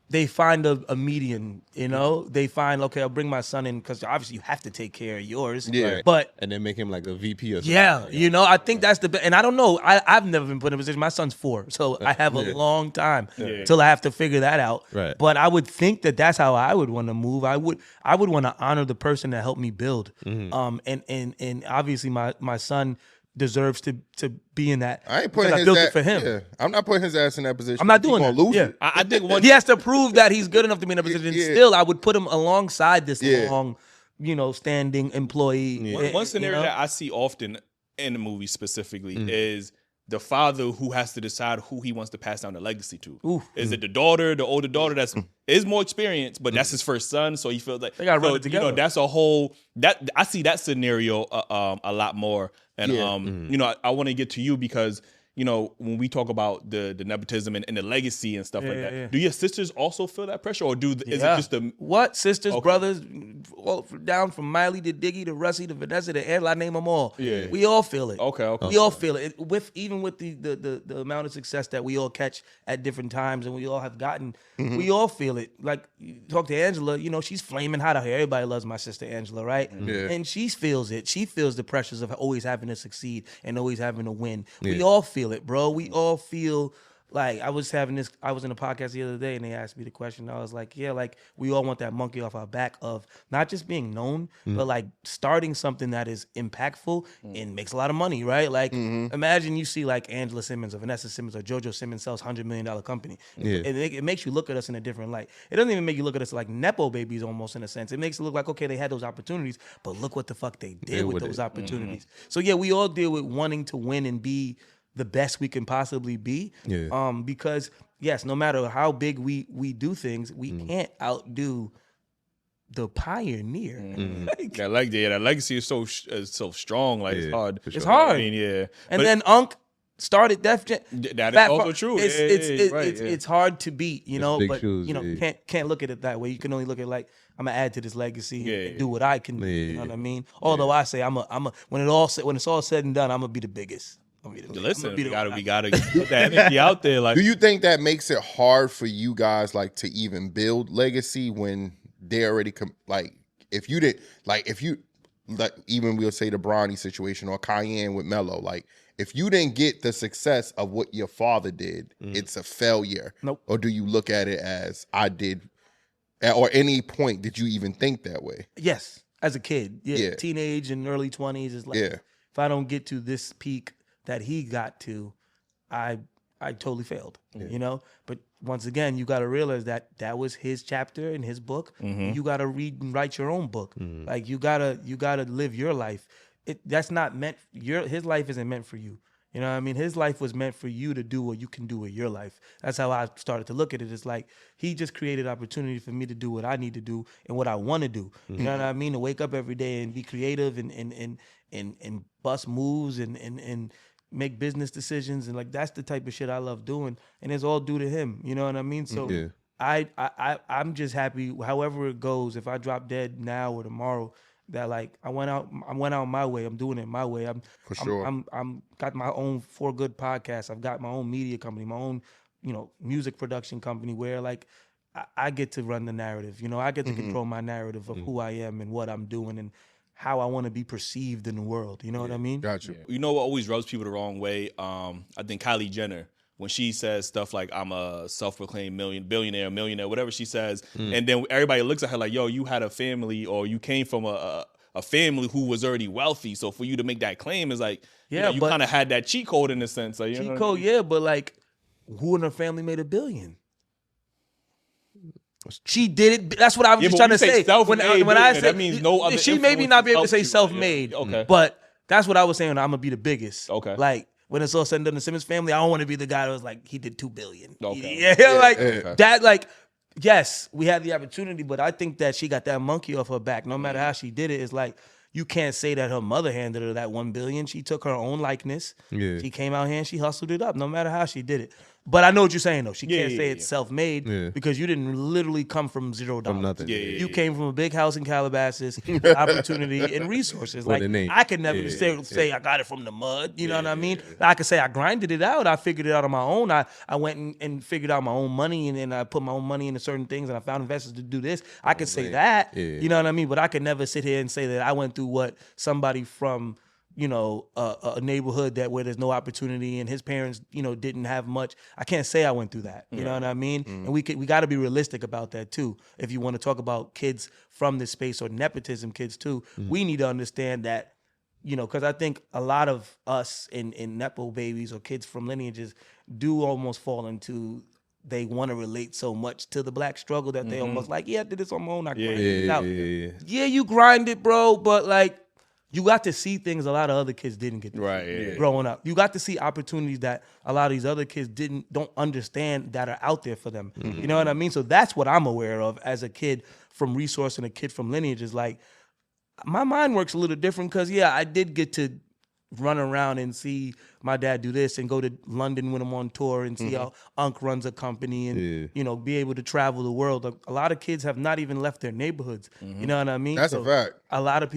they find a median. You know, they find, okay, I'll bring my son in because obviously you have to take care of yours. But and then make him like a VP or something. yeah, you know, I think that's the best. And I don't know. I've never been put in a position. My son's 4, so I have a long time till I have to figure that out. Right. But I would think that that's how I would want to move. I would want to honor the person that helped me build. And obviously my son deserves to be in that. I ain't putting because his I built ass, it for him. Yeah, I'm not putting his ass in that position. I'm not He doing gonna that. lose Yeah. it. I think one. He has to prove that he's good enough to be in a position. Yeah. Still, I would put him alongside this Yeah. long, standing employee. One scenario that I see often in the movie specifically is the father who has to decide who he wants to pass down the legacy to. Ooh. Is it the daughter, the older daughter that's is more experienced, but that's his first son, so he feels like they gotta run it together. You know, that's a whole that I see that scenario a lot more. And you know, I want to get to you because you know, when we talk about the nepotism and the legacy and stuff like that, do your sisters also feel that pressure, or is it just the what sisters, brothers, all down from Miley to Diggy to Russie to Vanessa to Angela, I name them all. Yeah, we all feel it. Okay. We all feel it. Even with the amount of success that we all catch at different times and we all have gotten, we all feel it. Like you talk to Angela, you know, she's flaming hot out here. Everybody loves my sister Angela, right? Yeah. And she feels it. She feels the pressures of always having to succeed and always having to win. We all feel it, bro. We all feel like I was in a podcast the other day and they asked me the question. I was like, yeah, like we all want that monkey off our back of not just being known, but like starting something that is impactful and makes a lot of money, right? Like imagine you see like Angela Simmons or Vanessa Simmons or JoJo Simmons sells $100 million company. And it makes you look at us in a different light. It doesn't even make you look at us like Nepo babies almost in a sense. It makes it look like, okay, they had those opportunities, but look what the fuck they did with those opportunities. So yeah, we all deal with wanting to win and be the best we can possibly be. Because yes, no matter how big we do things, we can't outdo the pioneer. that legacy is so strong. Like it's hard. It's hard. I mean, And then Unc started Def Jam. That is also true. It's hard to beat, you know, but shoes, you know, can't look at it that way. You can only look at it like I'm gonna add to this legacy and do what I can do. You know what I mean? Although I say I'm a when it's all said and done, I'm gonna be the biggest. Listen, we gotta get that energy out there. Like, do you think that makes it hard for you guys like to even build legacy when they already if you even we'll say the Bronny situation or Cayenne with Mello, like if you didn't get the success of what your father did, it's a failure. Nope. Or do you look at it as I did? Or any point did you even think that way? Yes, as a kid, teenage and early 20s is like if I don't get to this peak that he got to, I totally failed, you know? But once again, you got to realize that was his chapter in his book. You got to read and write your own book. Like you got to live your life. That's not meant, his life isn't meant for you. You know what I mean? His life was meant for you to do what you can do with your life. That's how I started to look at it. It's like he just created opportunity for me to do what I need to do and what I want to do. You know what I mean? To wake up every day and be creative and bust moves and make business decisions, and like that's the type of shit I love doing, and it's all due to him. You know what I mean? So I'm just happy however it goes. If I drop dead now or tomorrow, that like I went out my way. I'm doing it my way. I'm got my own For Good podcast. I've got my own media company, my own music production company where like I get to run the narrative. You know, I get to control my narrative of who I am and what I'm doing and how I want to be perceived in the world. You know what I mean? Gotcha. You know what always rubs people the wrong way? I think Kylie Jenner, when she says stuff like, I'm a self-proclaimed millionaire, whatever she says, and then everybody looks at her like, yo, you had a family or you came from a family who was already wealthy. So for you to make that claim is like, you kind of had that cheat code in a sense. Like, cheat code, but like, who in her family made $1 billion? She did it. That's what I was just trying to say. When I say that means no other. She maybe not be able to say self-made, but that's what I was saying. I'm gonna be the biggest. Okay. Like when it's all said and done, the Simmons family, I don't want to be the guy that was like he did $2 billion. Okay. That. Like yes, we had the opportunity, but I think that she got that monkey off her back. No matter how she did it, it's like you can't say that her mother handed her that $1 billion. She took her own likeness. Yeah. She came out here and she hustled it up. No matter how she did it. But I know what you're saying, though. She can't say it's self-made because you didn't literally come from $0. From nothing. You came from a big house in Calabasas, opportunity and resources. Like I could never say I got it from the mud. You know what I mean? I could say I grinded it out. I figured it out on my own. I went and figured out my own money, and then I put my own money into certain things, and I found investors to do this. I could say that. Yeah. You know what I mean? But I could never sit here and say that I went through what somebody from a neighborhood where there's no opportunity and his parents, didn't have much. I can't say I went through that. You know what I mean? And we got to be realistic about that too. If you want to talk about kids from this space or nepotism kids too, we need to understand that, because I think a lot of us in nepo babies or kids from lineages do almost fall into they want to relate so much to the black struggle that they almost like, I did this on my own. I grinded it out. Yeah, you grind it, bro, but like, you got to see things a lot of other kids didn't get to see growing up. You got to see opportunities that a lot of these other kids don't understand that are out there for them. You know what I mean? So that's what I'm aware of as a kid from resource and a kid from lineage is like, my mind works a little different because, I did get to run around and see my dad do this and go to London when I'm on tour and see how Unc runs a company and, be able to travel the world. A lot of kids have not even left their neighborhoods. You know what I mean? That's a fact. A lot of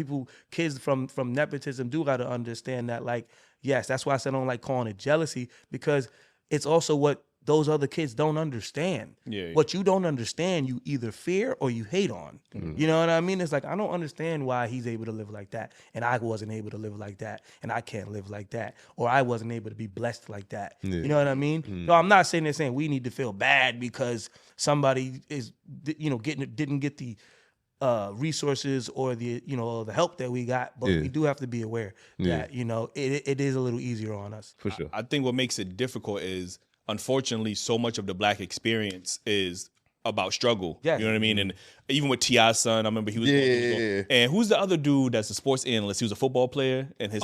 kids from nepotism do got to understand that, like, yes, that's why I said I don't like calling it jealousy because it's also what those other kids don't understand. What you don't understand, you either fear or you hate on. You know what I mean? It's like, I don't understand why he's able to live like that and I wasn't able to live like that and I can't live like that or I wasn't able to be blessed like that. You know what I mean? So I'm not saying we need to feel bad because somebody is, didn't get the resources or the the help that we got, but we do have to be aware that it is a little easier on us. For sure. I think what makes it difficult is, unfortunately, so much of the Black experience is about struggle. You know what I mean? And even with T.I.'s son, I remember he was and who's the other dude that's a sports analyst? He was a football player and his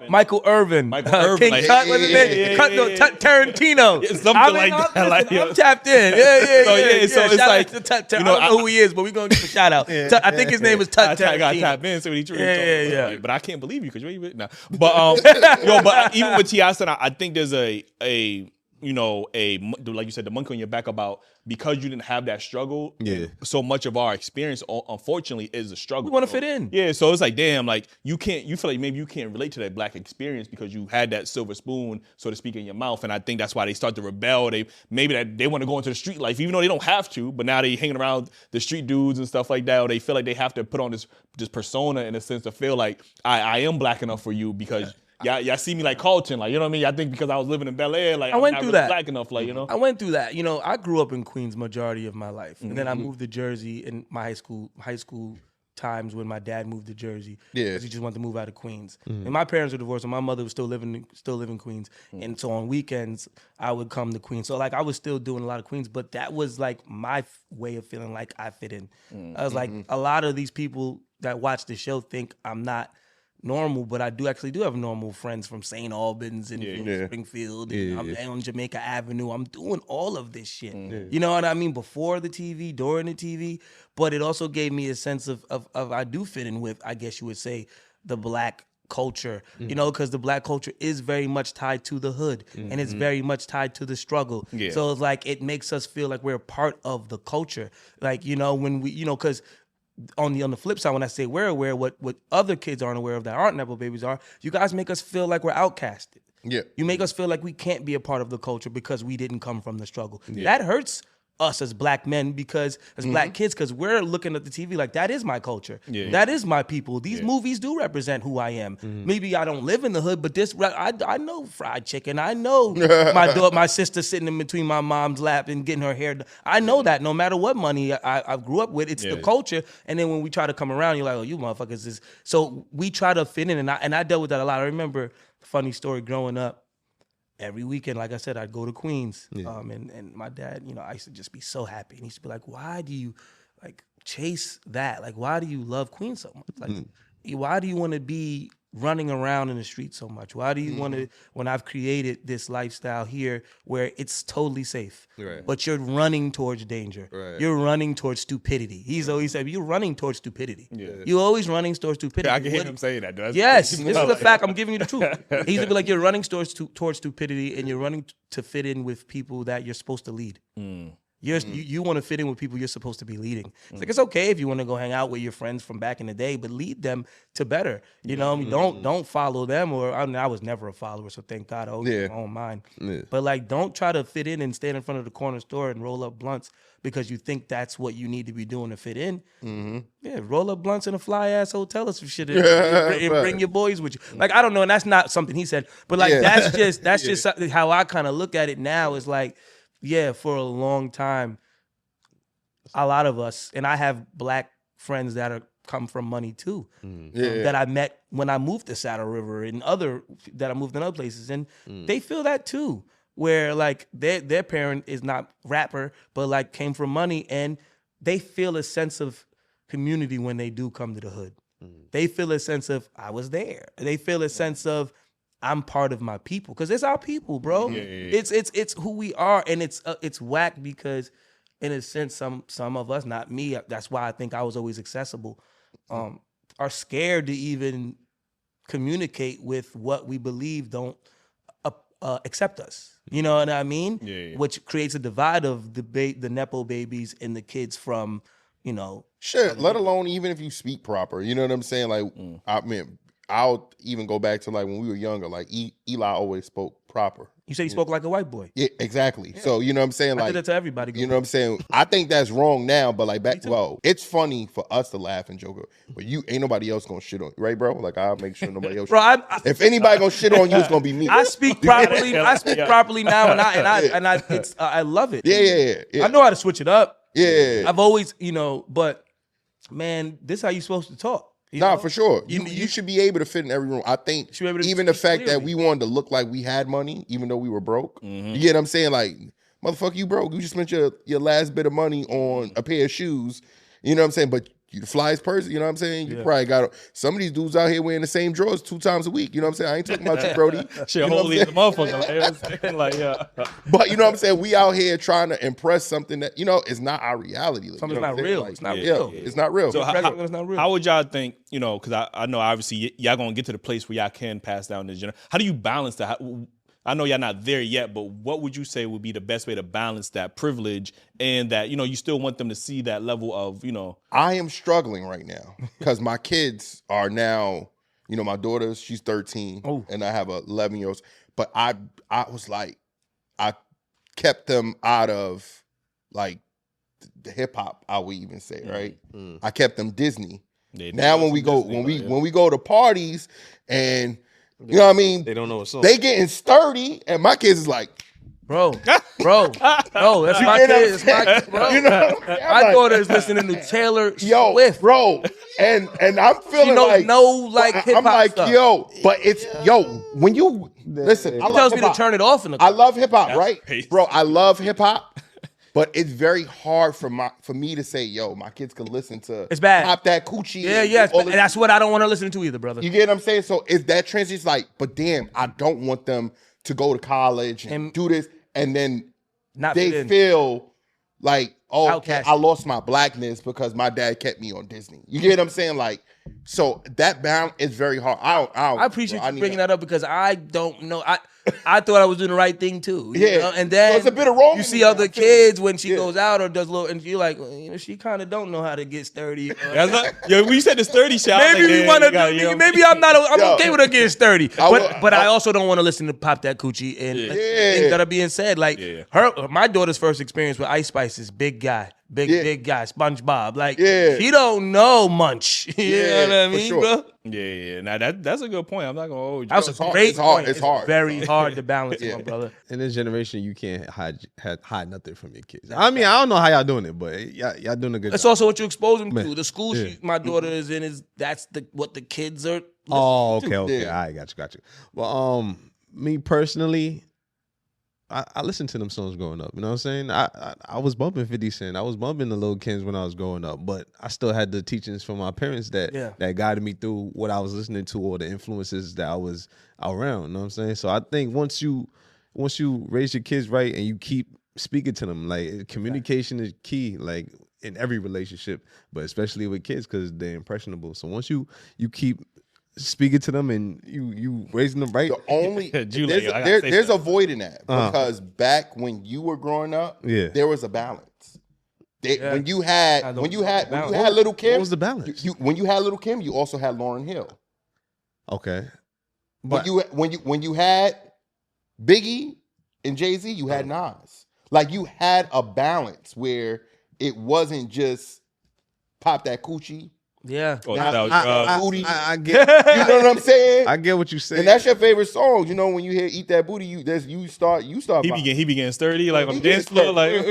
Michael Irvin. Michael Irvin. King like, Tut, what's his name? Tarantino. Something like that. Like, I'm tapped in. So it's like, I don't know who he is, but we're going to give a shout out. I think his name is Tut Tarantino. I got tapped in, so what he truly Yeah. But I can't believe you because you ain't even, but but even with T.I.'s son, I think there's like you said, the monkey on your back about because you didn't have that struggle. So much of our experience, unfortunately, is a struggle. We want to fit in. So it's like, damn, like you feel like maybe you can't relate to that Black experience because you had that silver spoon, so to speak, in your mouth. And I think that's why they start to rebel. They want to go into the street life, even though they don't have to, but now they hanging around the street dudes and stuff like that, or they feel like they have to put on this persona in a sense to feel like I am Black enough for you because y'all see me like Carlton, like, you know what I mean? I think because I was living in Bel Air, like, I went through that. Black enough, like, I went through that. I grew up in Queens majority of my life, and then I moved to Jersey in my high school times when my dad moved to Jersey because he just wanted to move out of Queens. And my parents were divorced, and my mother was still living in Queens. And so on weekends, I would come to Queens. So like I was still doing a lot of Queens, but that was like my way of feeling like I fit in. I was like, a lot of these people that watch the show think I'm not normal, but I do have normal friends from St. Albans and from Springfield. And I'm on Jamaica Avenue. I'm doing all of this shit. You know what I mean? Before the TV, during the TV, but it also gave me a sense of I do fit in with, I guess you would say, the Black culture, because the Black culture is very much tied to the hood and it's very much tied to the struggle. So it's like, it makes us feel like we're a part of the culture. Like, when we, because on the flip side, when I say we're aware, what other kids aren't aware of that aren't Nepo babies are, you guys make us feel like we're outcasted. You make us feel like we can't be a part of the culture because we didn't come from the struggle. That hurts us as Black men, because as Black kids, because we're looking at the TV like, that is my culture. That is my people. These movies do represent who I am. Maybe I don't live in the hood, but I know fried chicken. I know my sister sitting in between my mom's lap and getting her hair done. I know that no matter what money I grew up with, it's the culture. And then when we try to come around, you're like, oh, you motherfuckers is. So we try to fit in, and I dealt with that a lot. I remember a funny story growing up. Every weekend, like I said, I'd go to Queens. And my dad, I used to just be so happy. And he used to be like, why do you chase that? Like, why do you love Queens so much? Like, why do you want to be running around in the street so much? Why do you want to, when I've created this lifestyle here where it's totally safe, but you're running towards danger. You're running towards stupidity. He's always said, you're running towards stupidity. You're always running towards stupidity. I can hear him saying that. Yes, this is a fact. I'm giving you the truth. He's gonna be like, you're running towards stupidity, and you're running to fit in with people that you're supposed to lead. You want to fit in with people you're supposed to be leading. It's like, it's okay if you want to go hang out with your friends from back in the day, but lead them to better. Don't follow them. Or I was never a follower, so thank God I always my own mind. But like, don't try to fit in and stand in front of the corner store and roll up blunts because you think that's what you need to be doing to fit in. Roll up blunts in a fly ass hotel or some shit and bring your boys with you. Like, I don't know, and that's not something he said, but like that's just something, how I kind of look at it now is like, for a long time, a lot of us, and I have Black friends that come from money too, that I met when I moved to Saddle River and that I moved in other places, and they feel that too, where like their parent is not rapper, but like came from money, and they feel a sense of community when they do come to the hood. They feel a sense of I was there. They feel a sense of I'm part of my people because it's our people, bro. It's who we are, and it's whack because in a sense some of us, not me. That's why I think I was always accessible. Are scared to even communicate with what we believe don't accept us. You know what I mean? Which creates a divide of the Nepo babies and the kids from, Shit, let alone even if you speak proper. You know what I'm saying? Like, I mean, I'll even go back to like when we were younger. Like Eli always spoke proper. You said he spoke like a white boy. Yeah, exactly. Yeah. So you know what I'm saying? Like, I did that to everybody. You know what I'm saying? I think that's wrong now, but like it's funny for us to laugh and joke, but ain't nobody else gonna shit on you, right, bro? Like I'll make sure nobody else. Bro, if anybody gonna shit on you, it's gonna be me. I speak properly. I speak properly now, and I love it. Yeah. I know how to switch it up. Yeah. I've always, but man, this is how you supposed to talk. Nah, for sure. You should be able to fit in every room. I think even the fact that we wanted to look like we had money, even though we were broke. You get what I'm saying? Like, motherfucker, you broke. You just spent your last bit of money on a pair of shoes. You know what I'm saying? But you the flyest person, you know what I'm saying? You probably got some of these dudes out here wearing the same drawers 2 times a week. You know what I'm saying? I ain't talking about you, Brody. Shit, holy as a motherfucker. Like, yeah. But you know what I'm saying? We out here trying to impress something that, is not our reality. Something's not real. Like, it's not real. It's not real. So it's not real. How would y'all think, because I know obviously y'all going to get to the place where y'all can pass down this generation. How do you balance that? I know y'all not there yet, but what would you say would be the best way to balance that privilege and that, you still want them to see that level of, I am struggling right now because my kids are now, my daughter, she's 13 and I have a 11-year-old. But I was like, I kept them out of like the hip hop, I would even say, right? I kept them Disney. Now when we go to parties and you know what I mean? They don't know what song. They getting sturdy, and my kids is like, bro, that's my kids. My daughter is listening to Taylor Swift, bro, and I'm feeling she knows hip hop. I'm like, stuff. but it's when you listen, he tells me to turn it off in the car. I love hip hop, right, bro? I love hip hop. But it's very hard for me to say, my kids can listen to it's bad. Pop That Coochie. Yeah, and that's what I don't want to listen to either, brother. You get what I'm saying? So is that transition like, but damn, I don't want them to go to college and do this, and then they feel like, okay, I lost my blackness because my dad kept me on Disney. You get what I'm saying? Like, so that balance is very hard. I appreciate you bringing that up because I don't know. I thought I was doing the right thing too. And then it's a bit of wrong. You see other kids when she goes out or does little, and you're like, she kind of don't know how to get sturdy. We said the sturdy shot. Maybe we want to. Maybe I'm okay with her getting sturdy, but I also don't want to listen to Pop That Coochie and things that are being said. Like my daughter's first experience with Ice Spice is big guy, SpongeBob. Like she don't know Munch. You know what I mean, bro? Yeah. Now that's a good point. I'm not gonna hold you. That's a great point. It's hard. Very hard to balance, my brother. In this generation, you can't hide nothing from your kids. I mean, I don't know how y'all doing it, but y'all doing a good job. That's also what you expose them to. The school my daughter is in that's what the kids are. Oh, okay. All right, got you. Well, me personally, I listened to them songs growing up. You know what I'm saying? I was bumping 50 Cent. I was bumping the Lil Kims when I was growing up, but I still had the teachings from my parents that guided me through what I was listening to or the influences that I was around. You know what I'm saying? So I think once you raise your kids right and you keep speaking to them, like communication is key, like in every relationship, but especially with kids because they're impressionable. So once you keep speaking to them and you raising them right. The only there's a void in that because back when you were growing up, there was a balance. When you had Little Kim, what was the balance? When you had Little Kim, you also had Lauryn Hill. Okay, but when you had Biggie and Jay-Z, you had Nas. Like you had a balance where it wasn't just Pop That Coochie. Yeah, I get. You know what I'm saying? I get what you saying. And that's your favorite song. You know when you hear "Eat That Booty," you start. He began sturdy like on the dance floor. Like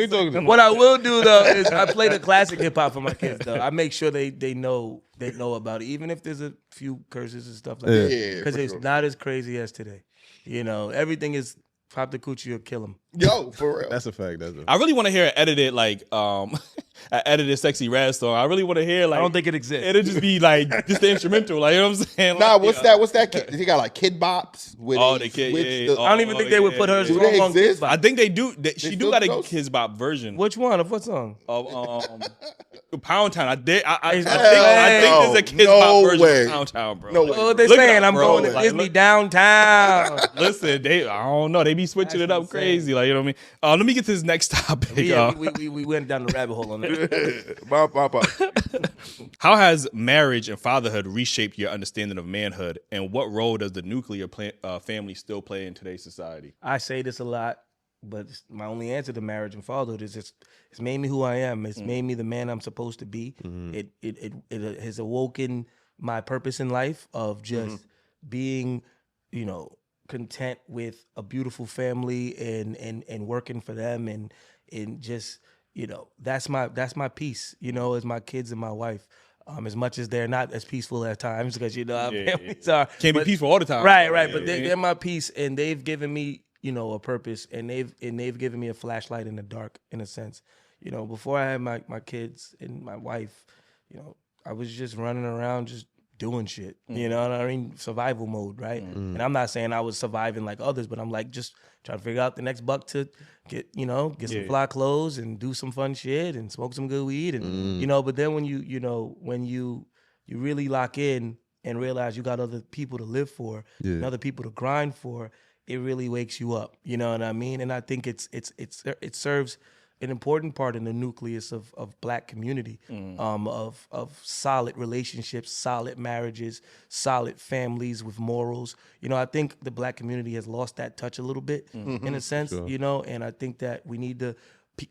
what I will do though is I play the classic hip hop for my kids. Though I make sure they know about it, even if there's a few curses and stuff like that. Because it's not as crazy as today. Everything is Pop the Coochie or kill him. Yo, for real. That's a fact. I really want to hear it edited an edited Sexy Red song. I really want to hear like. I don't think it exists. It'll just be like just the instrumental, like you know what I'm saying. Nah, like, what's that? He got like Kid Bops. With the kid. the, I don't even think they would put her Do song they on exist? Kids I think they do. She do still got a those? Kids Bop version Which one? Of what song? of Pound Town. I think Hey, there's a Kids no Bop version way. of Pound Town, bro. No way. Oh, they Look it saying up, I'm bro. going to Like, Disney look- downtown. Listen, I don't know. They be switching That's it up insane. crazy. Like, you know what I mean? Let me get to this next topic. Yeah, we went down the rabbit hole on that. Bop. How has marriage and fatherhood reshaped your understanding of manhood, and what role does the nuclear family still play in today's society? I say this a lot, but my only answer to marriage and fatherhood is it's made me who I am. It's made me the man I'm supposed to be. It has awoken my purpose in life of just being, content with a beautiful family and working for them and just, that's my peace, as my kids and my wife. As much as they're not as peaceful at times, because our families are Can't be peaceful all the time. right. Yeah, But they're my peace, and they've given me, a purpose, and they've given me a flashlight in the dark, in a sense. Before I had my kids and my wife, I was just running around, just doing shit. You know what I mean? Survival mode, right? And I'm not saying I was surviving like others, but I'm like just trying to figure out the next buck to get some fly clothes and do some fun shit and smoke some good weed and but then when you really lock in and realize you got other people to live for and other people to grind for, it really wakes you up. You know what I mean? And I think it serves an important part in the nucleus of Black community, of solid relationships, solid marriages, solid families with morals. I think the Black community has lost that touch a little bit, in a sense, and I think that we need to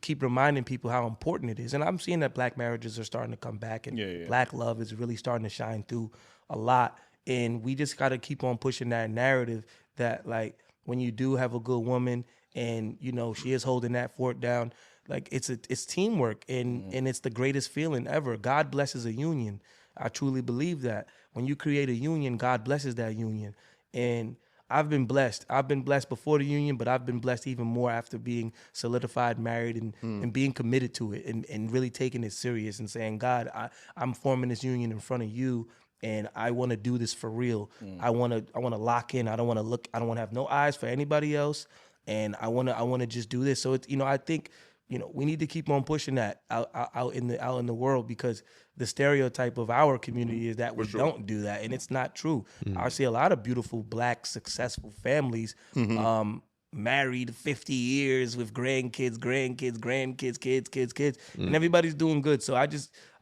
keep reminding people how important it is. And I'm seeing that Black marriages are starting to come back, and Black love is really starting to shine through a lot. And we just got to keep on pushing that narrative that, like, when you do have a good woman and, she is holding that fort down, like it's teamwork and it's the greatest feeling ever. God blesses a union. I truly believe that. When you create a union, God blesses that union. And I've been blessed. I've been blessed before the union, but I've been blessed even more after being solidified, married, and being committed to it and really taking it serious and saying, God, I'm forming this union in front of you, and I want to do this for real. I want to lock in. I don't want to look. I don't want to have no eyes for anybody else, and I want to just do this. So it's I think we need to keep on pushing that out in the world, because the stereotype of our community is that we don't do that, and it's not true. I see a lot of beautiful Black successful families, married 50 years with grandkids, kids, and everybody's doing good. So I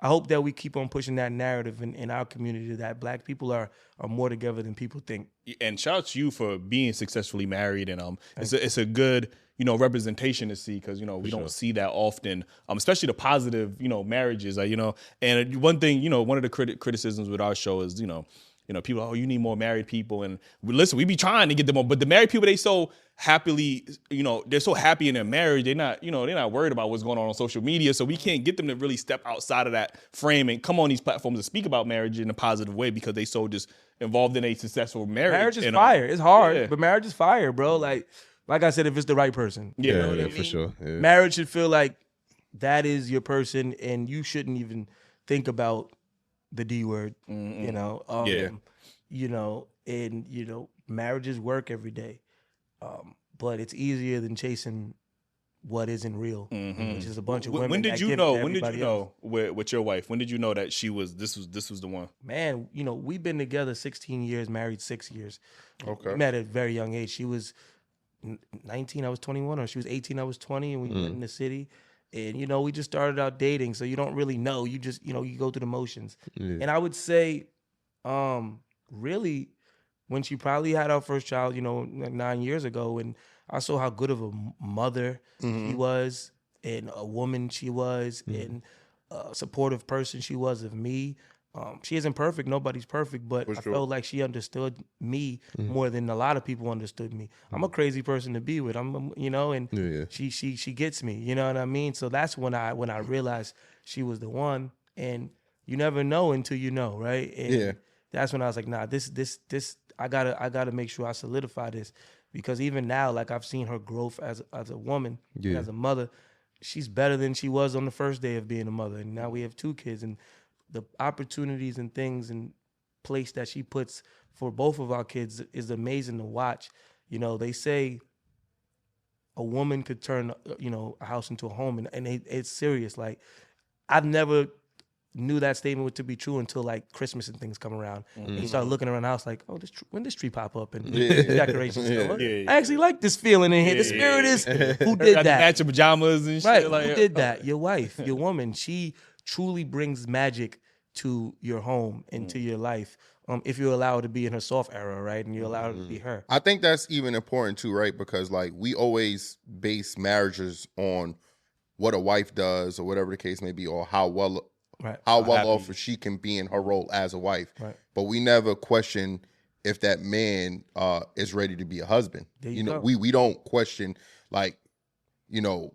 hope that we keep on pushing that narrative in our community that Black people are more together than people think. And shout out to you for being successfully married, and it's a good representation to see, because we don't see that often, especially the positive marriages, and one thing one of the criticisms with our show is people, you need more married people, and we be trying to get them on, but the married people, they so happily, they're so happy in their marriage, they're not worried about what's going on social media, so we can't get them to really step outside of that frame and come on these platforms and speak about marriage in a positive way, because they so just involved in a successful marriage. Marriage is fire. It's hard, but marriage is fire, bro. Like I said, if it's the right person. Yeah, you know what I mean? for sure. Yeah. Marriage should feel like that is your person, and you shouldn't even think about the D word, marriages work every day. But it's easier than chasing what isn't real, which is a bunch of women. When did you know with your wife? When did you know that this was the one? Man, we've been together 16 years, married 6 years. Okay. We met at a very young age. She was 19, I was 21, or she was 18, I was 20, and we met in the city. And, we just started out dating, so you don't really know. You just, you go through the motions. Yeah. And I would say, really, when she probably had our first child, 9 years ago, and I saw how good of a mother she was, and a woman she was, and a supportive person she was of me. She isn't perfect. Nobody's perfect, but I felt like she understood me more than a lot of people understood me. I'm a crazy person to be with. She gets me. You know what I mean? So that's when I realized she was the one. And you never know until you know, right? And that's when I was like, nah, this I gotta make sure I solidify this, because even now, like, I've seen her growth as a woman, as a mother. she's better than she was on the first day of being a mother. And now we have 2 kids, and the opportunities and things and place that she puts for both of our kids is amazing to watch. You know, they say a woman could turn, you know, a house into a home, and it's serious. Like, I've never knew that statement to be true until like Christmas and things come around. And you start looking around the house like, oh, when this tree pop up and decorations go. I actually like this feeling in here. The spirit is, who did that? Matching pajamas and shit. Right, who did that? Your wife, your woman. She truly brings magic to your home and to your life. If you allow her to be in her soft era, right? And you allow her to be her. I think that's even important too, right? Because like we always base marriages on what a wife does or whatever the case may be, or how well off she can be in her role as a wife. Right. But we never question if that man is ready to be a husband. You know, we don't question like, you know,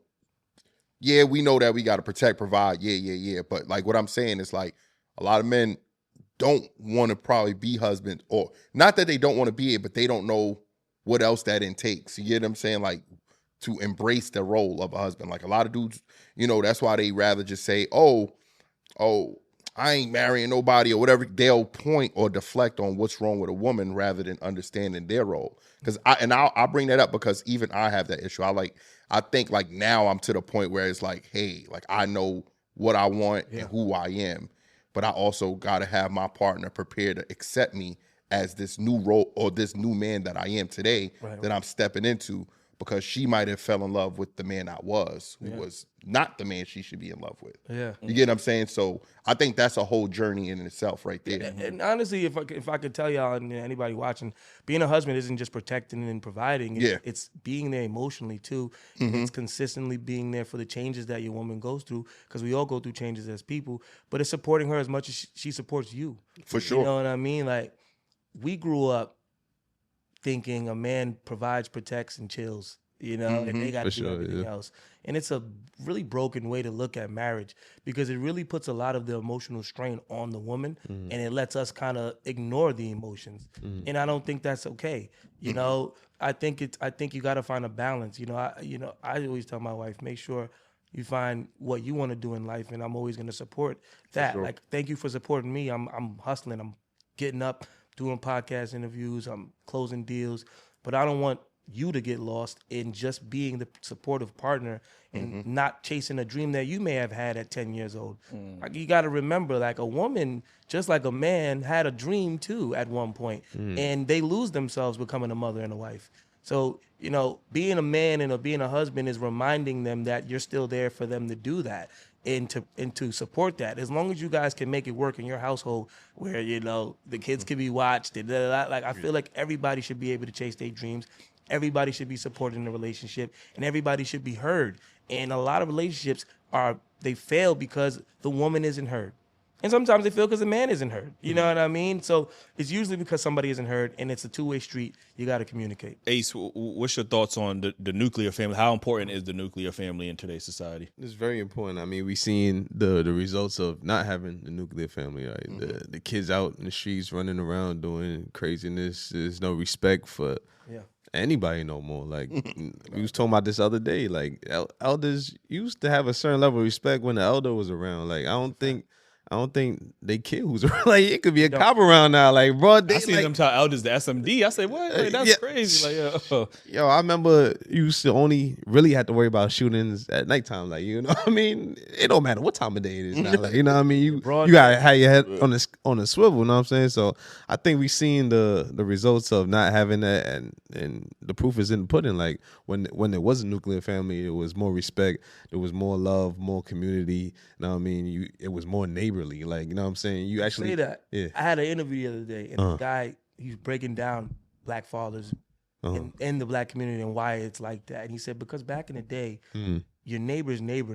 yeah, we know that we got to protect, provide, yeah. But like what I'm saying is like a lot of men don't want to probably be husbands, or not that they don't want to be it, but they don't know what else that intakes. You get what I'm saying? Like to embrace the role of a husband. Like a lot of dudes, you know, that's why they rather just say, oh, I ain't marrying nobody or whatever. They'll point or deflect on what's wrong with a woman rather than understanding their role. Because I'll bring that up because even I have that issue. I think like now I'm to the point where it's like, hey, like I know what I want and who I am, but I also got to have my partner prepared to accept me as this new role or this new man that I am today that I'm stepping into, because she might have fell in love with the man I was, who was not the man she should be in love with. Yeah. You get what I'm saying? So I think that's a whole journey in itself right there. And honestly, if I could tell y'all and anybody watching, being a husband isn't just protecting and providing. It's being there emotionally too. It's consistently being there for the changes that your woman goes through, because we all go through changes as people, but it's supporting her as much as she supports you. For sure. You know what I mean? Like, we grew up thinking a man provides, protects, and chills, you know, and they got to do everything else. And it's a really broken way to look at marriage, because it really puts a lot of the emotional strain on the woman, and it lets us kind of ignore the emotions. And I don't think that's okay. You know, I think you got to find a balance. I always tell my wife, make sure you find what you want to do in life, and I'm always going to support that. Like, thank you for supporting me. I'm hustling. I'm getting up, doing podcast interviews. I'm closing deals, but I don't want you to get lost in just being the supportive partner and not chasing a dream that you may have had at 10 years old. Like, you got to remember, like, a woman, just like a man, had a dream too at one point, and they lose themselves becoming a mother and a wife. So, you know, being a man and being a husband is reminding them that you're still there for them to do that and to support that. As long as you guys can make it work in your household where, you know, the kids can be watched, like, I feel like everybody should be able to chase their dreams. Everybody should be supported in a relationship, and everybody should be heard. And a lot of relationships they fail because the woman isn't heard. And sometimes they fail because the man isn't heard. You know what I mean? So it's usually because somebody isn't heard, and it's a two-way street. You got to communicate. Ace, what's your thoughts on the nuclear family? How important is the nuclear family in today's society? It's very important. I mean, we've seen the results of not having the nuclear family, right? The kids out in the streets running around doing craziness. There's no respect for anybody no more. Like, we was talking about this other day. Like, elders used to have a certain level of respect when the elder was around. Like, I don't think they care who's around. Like, it could be a cop around now. Like, bro, I see them tell elders the SMD. I say, what? Like, that's crazy. Like, yo, I remember you used to only really have to worry about shootings at nighttime. Like, you know what I mean? It don't matter what time of day it is now. Like, you know what I mean? You gotta have your head on a swivel. You know what I'm saying? So I think we've seen the results of not having that, and the proof is in the pudding. Like, when there was a nuclear family, it was more respect, there was more love, more community. You know what I mean? It was more neighborly. Like, you know what I'm saying? You actually say that. Yeah. I had an interview the other day, and the guy, he's breaking down black fathers in the black community and why it's like that. And he said, because back in the day, your neighbor's neighbor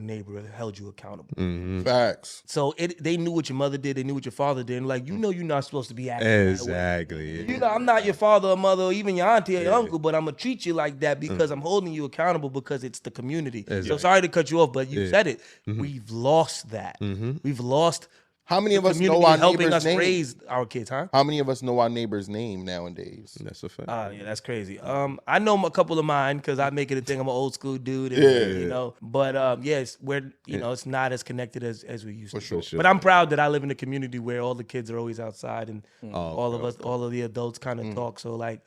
held you accountable. Facts. So they knew what your mother did, they knew what your father did. And like, you know, you're not supposed to be acting exactly. that way. You know, I'm not your father or mother or even your auntie or your uncle, but I'm gonna treat you like that because I'm holding you accountable because it's the community. Exactly. So sorry to cut you off, but you said it. We've lost that. We've lost How many of us know community our helping neighbor's us name? raise our kids, huh? How many of us know our neighbor's name nowadays? That's a fact. Yeah, that's crazy. I know a couple of mine because I make it a thing. I'm an old school dude, and, you know. But yes, we're it's not as connected as we used to. For sure. But I'm proud that I live in a community where all the kids are always outside, and all of the adults kind of talk. So like,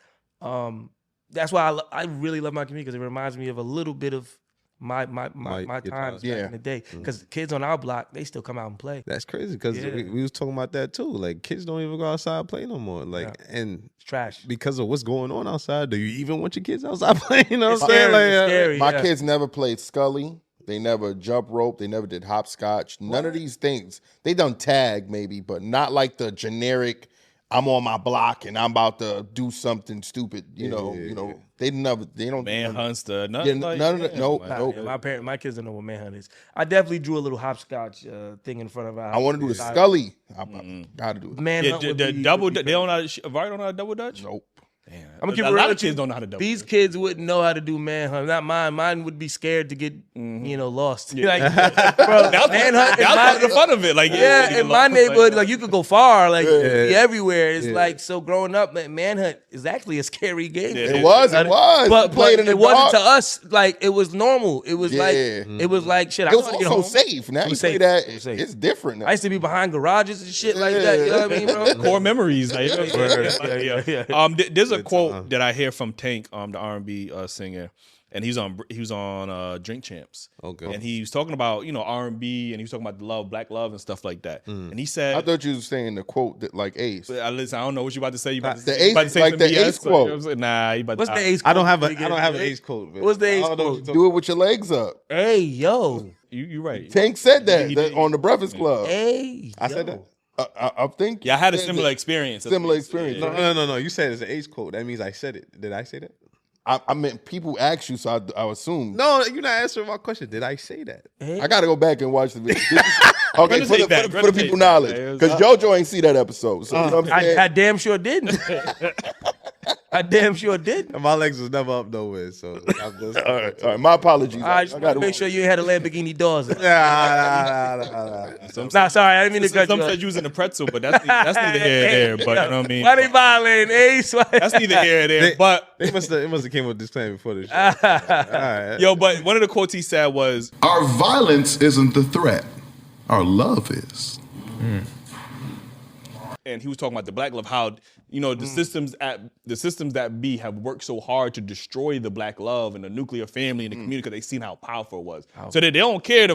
that's why I really love my community because it reminds me of a little bit of my times back in the day. Because kids on our block, they still come out and play. That's crazy because we was talking about that too. Like kids don't even go outside and play no more. Like and It's trash because of what's going on outside. Do you even want your kids outside playing? You know what I'm scary, saying? Like, it's scary. My kids never played Scully. They never jump rope. They never did hopscotch. None of these things. They done tag maybe, but not like the generic. I'm on my block and I'm about to do something stupid. You know. They don't manhunts, nothing. None of that. Nope. My kids don't know what manhunt is. I definitely drew a little hopscotch thing in front of our house. I want to do the Scully. I gotta do it. Manhunt would the be- double. would be They don't know. Right? Don't know how to double dutch. Nope. Damn. I'm gonna keep a it lot real of kids with don't you. know how to double. These kids wouldn't know how to do manhunt. Not mine. Mine would be scared to get lost. Like, bro, manhunt. That's part of the fun of it. Like In my neighborhood, like you could go far, like be everywhere. It's like so. Growing up, manhunt is actually a scary game. It was. But Played in the it wasn't dark. to us. Like it was normal. It was like it was like shit. It was I get also home. safe. Now It you was say safe. that It was safe. it's different now. I used to be behind garages and shit like that. You know what I mean, bro? core memories. Like, Yeah. There's a quote that I hear from Tank, the R&B singer, and he was on Drink Champs. Okay. And he was talking about R&B, and he was talking about the love, black love, and stuff like that. And he said, I thought you was saying the quote that like Ace. Listen, I don't know what you about to say. You about to, The you about to Ace- say like some the BS, Ace so, you know quote. what I'm saying? Nah, you about What's to, the ace? I don't have quote? an ace code. Man. What's the ace I don't know what quote? you're talking Do it with your legs up. Hey yo. You right. Tank said that, He that did. on the Breakfast Club. Hey. I said that. I think. Yeah, I had a similar experience. Similar experience. No. You said it's an ace code. That means I said it. Did I say that? I meant people ask you, so I assume. No, you're not answering my question. Did I say that? I gotta go back and watch the video. Okay, for the tape people back. knowledge, Yeah, because JoJo ain't see that episode. So you know what I'm saying? I damn sure didn't. I damn sure didn't. And my legs was never up nowhere, so I'm just. All right. My apologies. I just want to make sure you had a Lamborghini Doors. Nah. Nah, sorry, I didn't mean to cut Some you off. said you was in the pretzel, but that's neither here nor there. But you know what I mean? Why they violating Ace? That's neither here nor there. But It must have came with this plan before the show. All right. yo, but one of the quotes he said was, Our violence isn't the threat. Our love is. and he was talking about the black love, how the systems that be have worked so hard to destroy the black love and the nuclear family and the community because they seen how powerful it was. So that they don't care.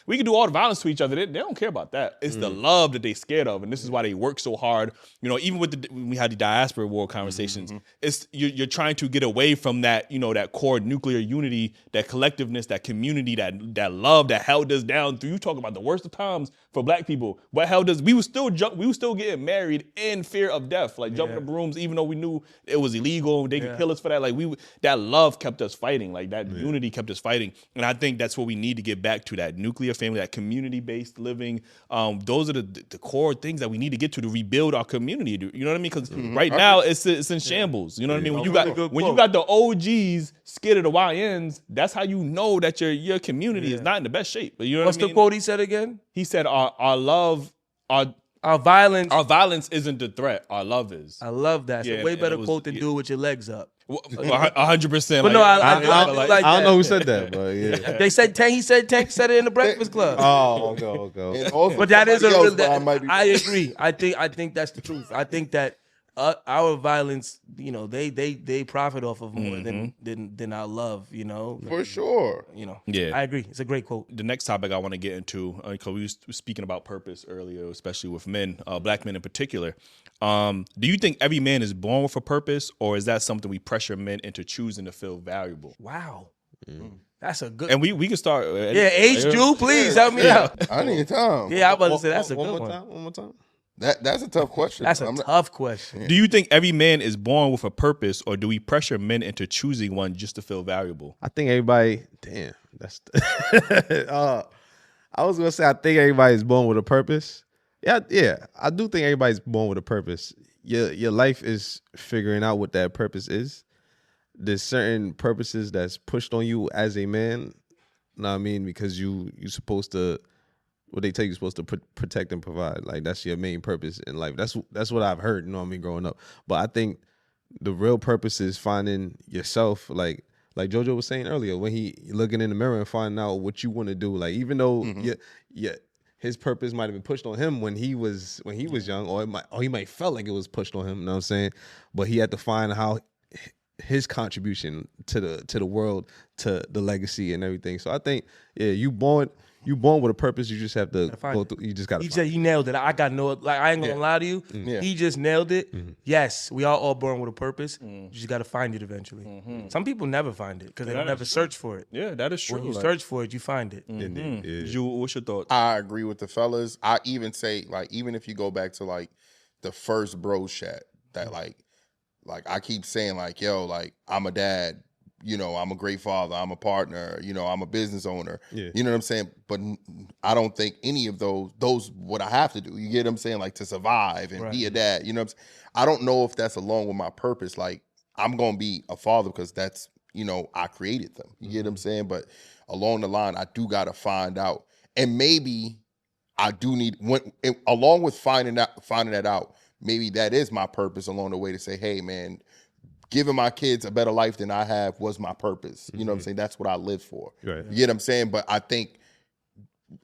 We can do all the violence to each other. They don't care about that. It's the love that they scared of, and this is why they work so hard. Even when we had the diaspora war conversations, it's you're trying to get away from that. That core nuclear unity, that collectiveness, that community, that love that held us down through. You talk about the worst of times for black people. What held us? We were still getting married in fear of death, like jumping the brooms, even though we knew it was illegal. They could kill us for that. Like that love kept us fighting. Like that unity kept us fighting. And I think that's what we need to get back to, that nuclear family, that community-based living. Those are the core things that we need to get to rebuild our community. You know what I mean? Because right now it's in shambles. You know what I mean? When you got the OGs scared of the YNs, that's how you know that your community is not in the best shape. But you know What's what I mean? the quote he said again? He said, "Our love, Our violence. our violence isn't the threat. Our love is." I love that. It's Yeah, a way and better it was- quote than do it with your legs up. 100%. But no, I I don't know who said that, but yeah. They said Tank. He said Tank said it in the Breakfast Club. Oh, okay. And also But that is a somebody real. else, but I might be I wrong. agree. I think that's the truth. I think that our violence, they profit off of more than our love. For sure. Yeah. I agree. It's a great quote. The next topic I want to get into, because we were speaking about purpose earlier, especially with men, black men in particular. Do you think every man is born with a purpose, or is that something we pressure men into choosing to feel valuable? Wow, that's a good. And we can start. H. Jew, please help me out. I need time. Yeah, I was about to say that's a One good more one. time. One more time. That's a tough question. That's a tough question. Do you think every man is born with a purpose, or do we pressure men into choosing one just to feel valuable? I think everybody. Damn, that's. I was gonna say I think everybody's born with a purpose. Yeah. I do think everybody's born with a purpose. Your life is figuring out what that purpose is. There's certain purposes that's pushed on you as a man. Know what I mean? Because you're supposed to what they tell you supposed to protect and provide. Like that's your main purpose in life. That's what I've heard, you know what I mean, growing up. But I think the real purpose is finding yourself, like JoJo was saying earlier, when he looking in the mirror and finding out what you want to do. Like even though his purpose might have been pushed on him when he was young, or he might felt like it was pushed on him, you know what I'm saying? But he had to find how his contribution to the world, to the legacy and everything. So I think, you born with a purpose. You just have to go through. You just got to. He nailed it. I got I ain't gonna lie to you. He just nailed it. Yes, we are all born with a purpose. You just got to find it eventually. Some people never find it because they don't ever search for it. Yeah, that is true. When you search for it, you find it. What's your thoughts? I agree with the fellas. I even say, like, even if you go back to like the first bro chat, that like I keep saying, like, yo, like, I'm a dad, you know, I'm a great father, I'm a partner, you know, I'm a business owner. You know what I'm saying? But I don't think any of those what I have to do. You get what I'm saying? Like, to survive and be a dad. You know what I'm saying? I don't know if that's along with my purpose. Like, I'm gonna be a father because that's, you know, I created them. You get what I'm saying? But along the line, I do gotta find out. And maybe I do need along with finding that out, maybe that is my purpose along the way, to say, hey man, giving my kids a better life than I have was my purpose. You know what I'm saying? That's what I live for. Right. You get what I'm saying? But I think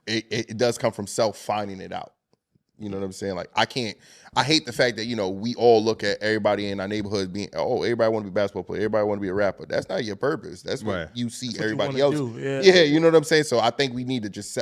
it does come from finding it out. You know what I'm saying? Like, I hate the fact that, you know, we all look at everybody in our neighborhood being, oh, everybody want to be a basketball player, everybody want to be a rapper. That's not your purpose. That's what you see everybody else. Yeah, you know what I'm saying? So I think we need to just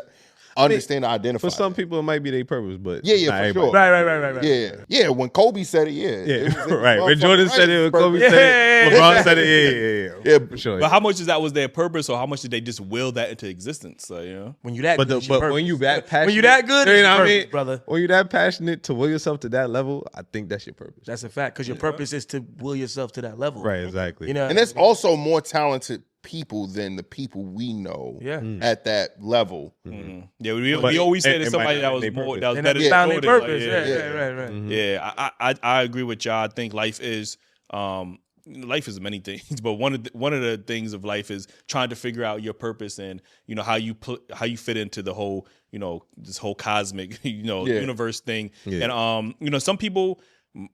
understand and identify. For some people, it might be their purpose, but for sure. Right. Yeah. When Kobe said it, it was right. When Jordan said it, when Kobe said it, LeBron said it, yeah, for sure. But how much of that was their purpose, or how much did they just will that into existence? You know, when you that, but when you that passionate, when you that good, you know what I mean, brother. When you that passionate to will yourself to that level, I think that's your purpose. That's a fact, because your purpose is to will yourself to that level. Right. Exactly. You know, and there's also more talented people than the people we know at that level. Yeah, we always say that somebody that was more that was better than their purpose. Right. Yeah, I agree with y'all. I think life is many things, but one of the things of life is trying to figure out your purpose and, you know, how you fit into the whole, you know, this whole cosmic, you know, universe thing. And you know, some people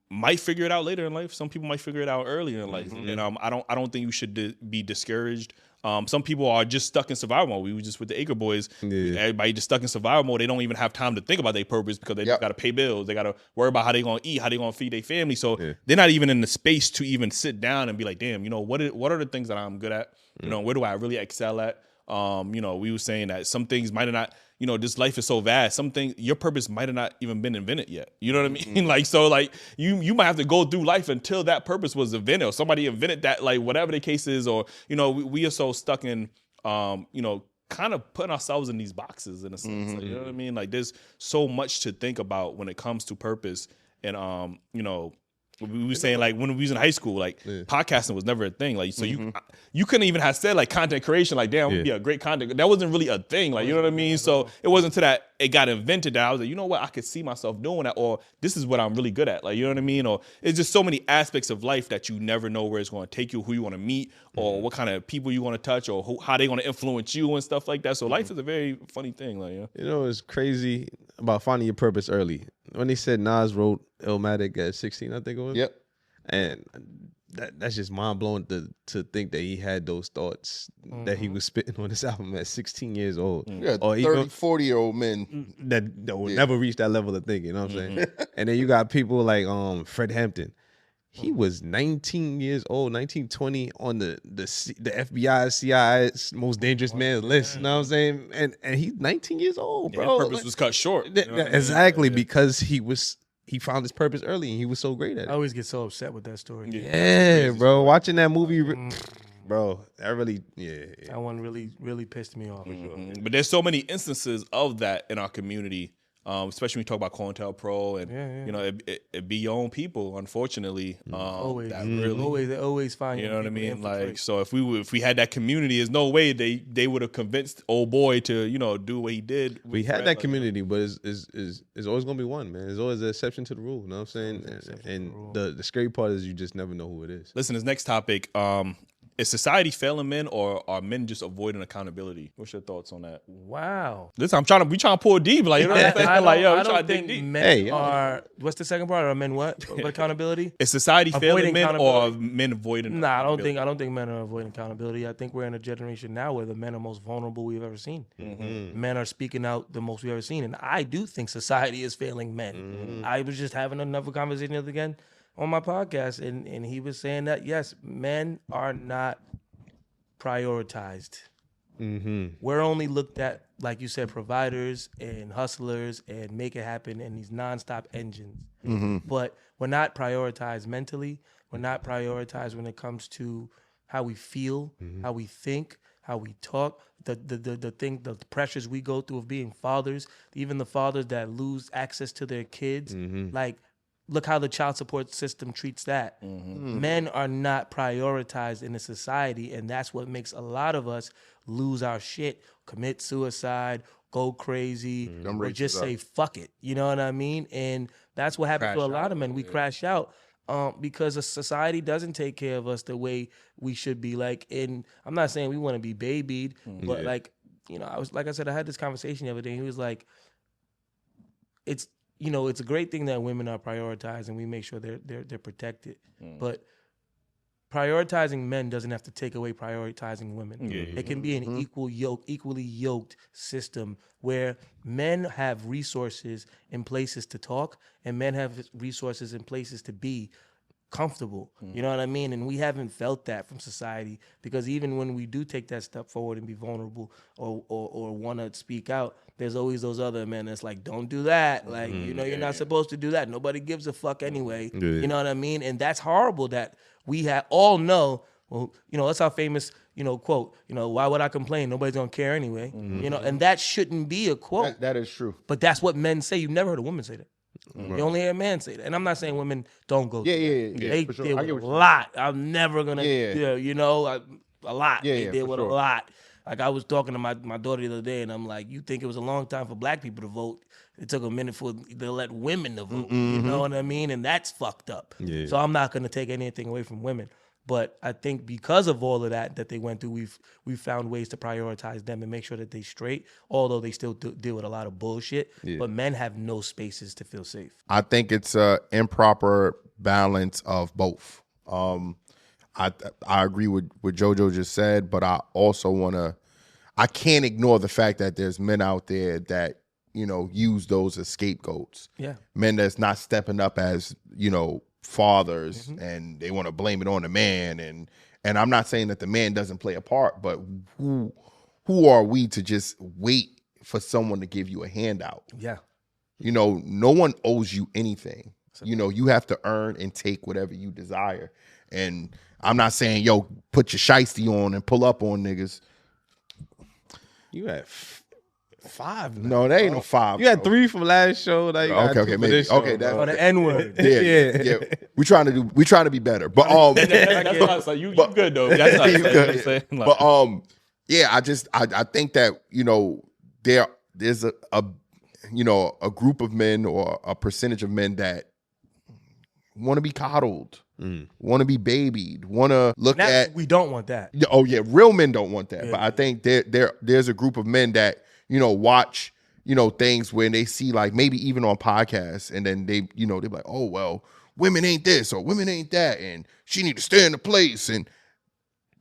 might figure it out later in life. Some people might figure it out earlier in life. And I don't think you should be discouraged. Some people are just stuck in survival mode. We were just with the Acre Boys. Everybody just stuck in survival mode. They don't even have time to think about their purpose because they just got to pay bills. They got to worry about how they going to eat, how they going to feed their family. So they're not even in the space to even sit down and be like, damn, you know, what are the things that I'm good at? You know, where do I really excel at? You know, we were saying that some things might have not, you know, this life is so vast. Some things, your purpose might have not even been invented yet. You know what I mean? Like, so like you might have to go through life until that purpose was invented, or somebody invented that, like whatever the case is, or, you know, we are so stuck in, you know, kind of putting ourselves in these boxes in a sense. Like, you know what I mean? Like, there's so much to think about when it comes to purpose. And, you know, we were saying, like, when we was in high school, like podcasting was never a thing. Like, so you couldn't even have said like content creation, like, damn, would be a great content. That wasn't really a thing. Like, you know what I mean? So it wasn't until that it got invented that I was like, you know what, I could see myself doing that, or this is what I'm really good at. Like, you know what I mean? Or it's just so many aspects of life that you never know where it's going to take you, who you want to meet, or what kind of people you want to touch, or how they going to influence you and stuff like that. So life is a very funny thing. Like, you know, it's crazy about finding your purpose early. When they said Nas wrote Illmatic at 16, I think it was. Yep. And that's just mind blowing to think that he had those thoughts that he was spitting on this album at 16 years old. Yeah, or 30, 40-year-old men that will never reach that level of thinking. You know what I'm saying? And then you got people like Fred Hampton. He was 19 years old, 20 on the FBI, CIA's most dangerous man list. You know what I'm saying? And he's 19 years old, bro. His purpose was cut short. Exactly, because he found his purpose early and he was so great at it. I always get so upset with that story. Yeah, bro. Watching that movie, bro, that really, that one really pissed me off. But there's so many instances of that in our community, especially when we talk about COINTELPRO and you know, it be your own people, unfortunately. Always, that really, they always find. You know what I mean? Like, so if we had that community, there's no way they would have convinced old boy to, you know, do what he did. We had that community, but it's always gonna be one, man. There's always an exception to the rule. You know what I'm saying? And the scary part is you just never know who it is. Listen, this next topic, Is society failing men, or are men just avoiding accountability? What's your thoughts on that? Wow. Listen, we trying to pull deep. Like, you know what I'm saying? Like, yo, I we trying don't to dig think deep. men are. What's the second part? Are men what? What accountability? Is society failing Avoiding men, or are men avoiding? Nah, I don't think men are avoiding accountability. I think we're in a generation now where the men are most vulnerable we've ever seen. Men are speaking out the most we've ever seen, and I do think society is failing men. I was just having another conversation the other again on my podcast, and he was saying that yes, men are not prioritized. We're only looked at, like you said, providers and hustlers and make it happen and these nonstop engines. But we're not prioritized mentally. We're not prioritized when it comes to how we feel, how we think, how we talk, the pressures we go through of being fathers, even the fathers that lose access to their kids. Like, look how the child support system treats that. Men are not prioritized in the society, and that's what makes a lot of us lose our shit, commit suicide, go crazy, or just say fuck it. You know what I mean? And that's what happens to a lot of men. We crash out because a society doesn't take care of us the way we should be. Like, and I'm not saying we want to be babied, but like, you know, I had this conversation the other day, and he was like, it's a great thing that women are prioritized and we make sure they're protected. But prioritizing men doesn't have to take away prioritizing women. It can be an equally yoked system where men have resources and places to talk, and men have resources and places to be comfortable. You know what I mean? And we haven't felt that from society, because even when we do take that step forward and be vulnerable or want to speak out, there's always those other men that's like, don't do that. Like, you're not supposed to do that. Nobody gives a fuck anyway. You know what I mean? And that's horrible that we all know, well, that's our famous, quote, why would I complain? Nobody's going to care anyway. And that shouldn't be a quote. That is true. But that's what men say. You've never heard a woman say that. You only hear a man say that. And I'm not saying women don't go through that. They deal with a lot. I'm never going to, a lot. They deal with a lot. Like, I was talking to my daughter the other day, and I'm like, you think it was a long time for black people to vote? It took a minute for to let women to vote. You know what I mean? And that's fucked up. So I'm not going to take anything away from women. But I think because of all of that they went through, we've found ways to prioritize them and make sure that they straight, although they still deal with a lot of bullshit. But men have no spaces to feel safe. I think it's an improper balance of both. I agree with what JoJo just said, but I also I can't ignore the fact that there's men out there that, use those as scapegoats. Yeah. Men that's not stepping up as, fathers, and they want to blame it on the man. And I'm not saying that the man doesn't play a part, but who are we to just wait for someone to give you a handout? Yeah. No one owes you anything. You have to earn and take whatever you desire. And I'm not saying, yo, put your shiesty on and pull up on niggas. You had 5 now. No, they ain't no 5. You had 3 from last show. Now you got 2 maybe. Show, okay, that's the N-word. Yeah. We trying to be better. But that's what I was like, you good though. That's what I'm saying. But I think that there's a group of men or a percentage of men that want to be coddled, want to be babied, want to look at. We don't want that. Oh yeah, real men don't want that. Yeah. But I think there's a group of men that watch things when they see, like, maybe even on podcasts, and then they're like, oh well, women ain't this or women ain't that, and she need to stay in the place. And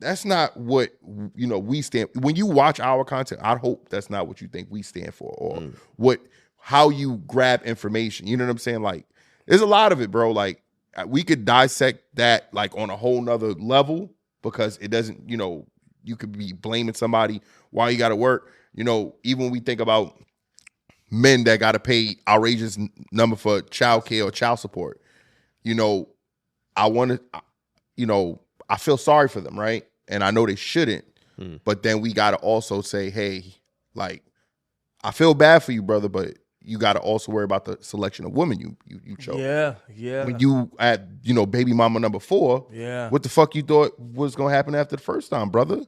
that's not what we stand. When you watch our content, I hope that's not what you think we stand for, or how you grab information. You know what I'm saying? Like, there's a lot of it, bro. Like, we could dissect that like on a whole nother level, because it doesn't, you could be blaming somebody while you got to work. Even when we think about men that got to pay outrageous number for child care or child support, I feel sorry for them, right? And I know they shouldn't, but then we got to also say, hey, like, I feel bad for you, brother, but you got to also worry about the selection of women you chose. Yeah. When you at baby mama number 4, what the fuck you thought was gonna happen after the first time, brother?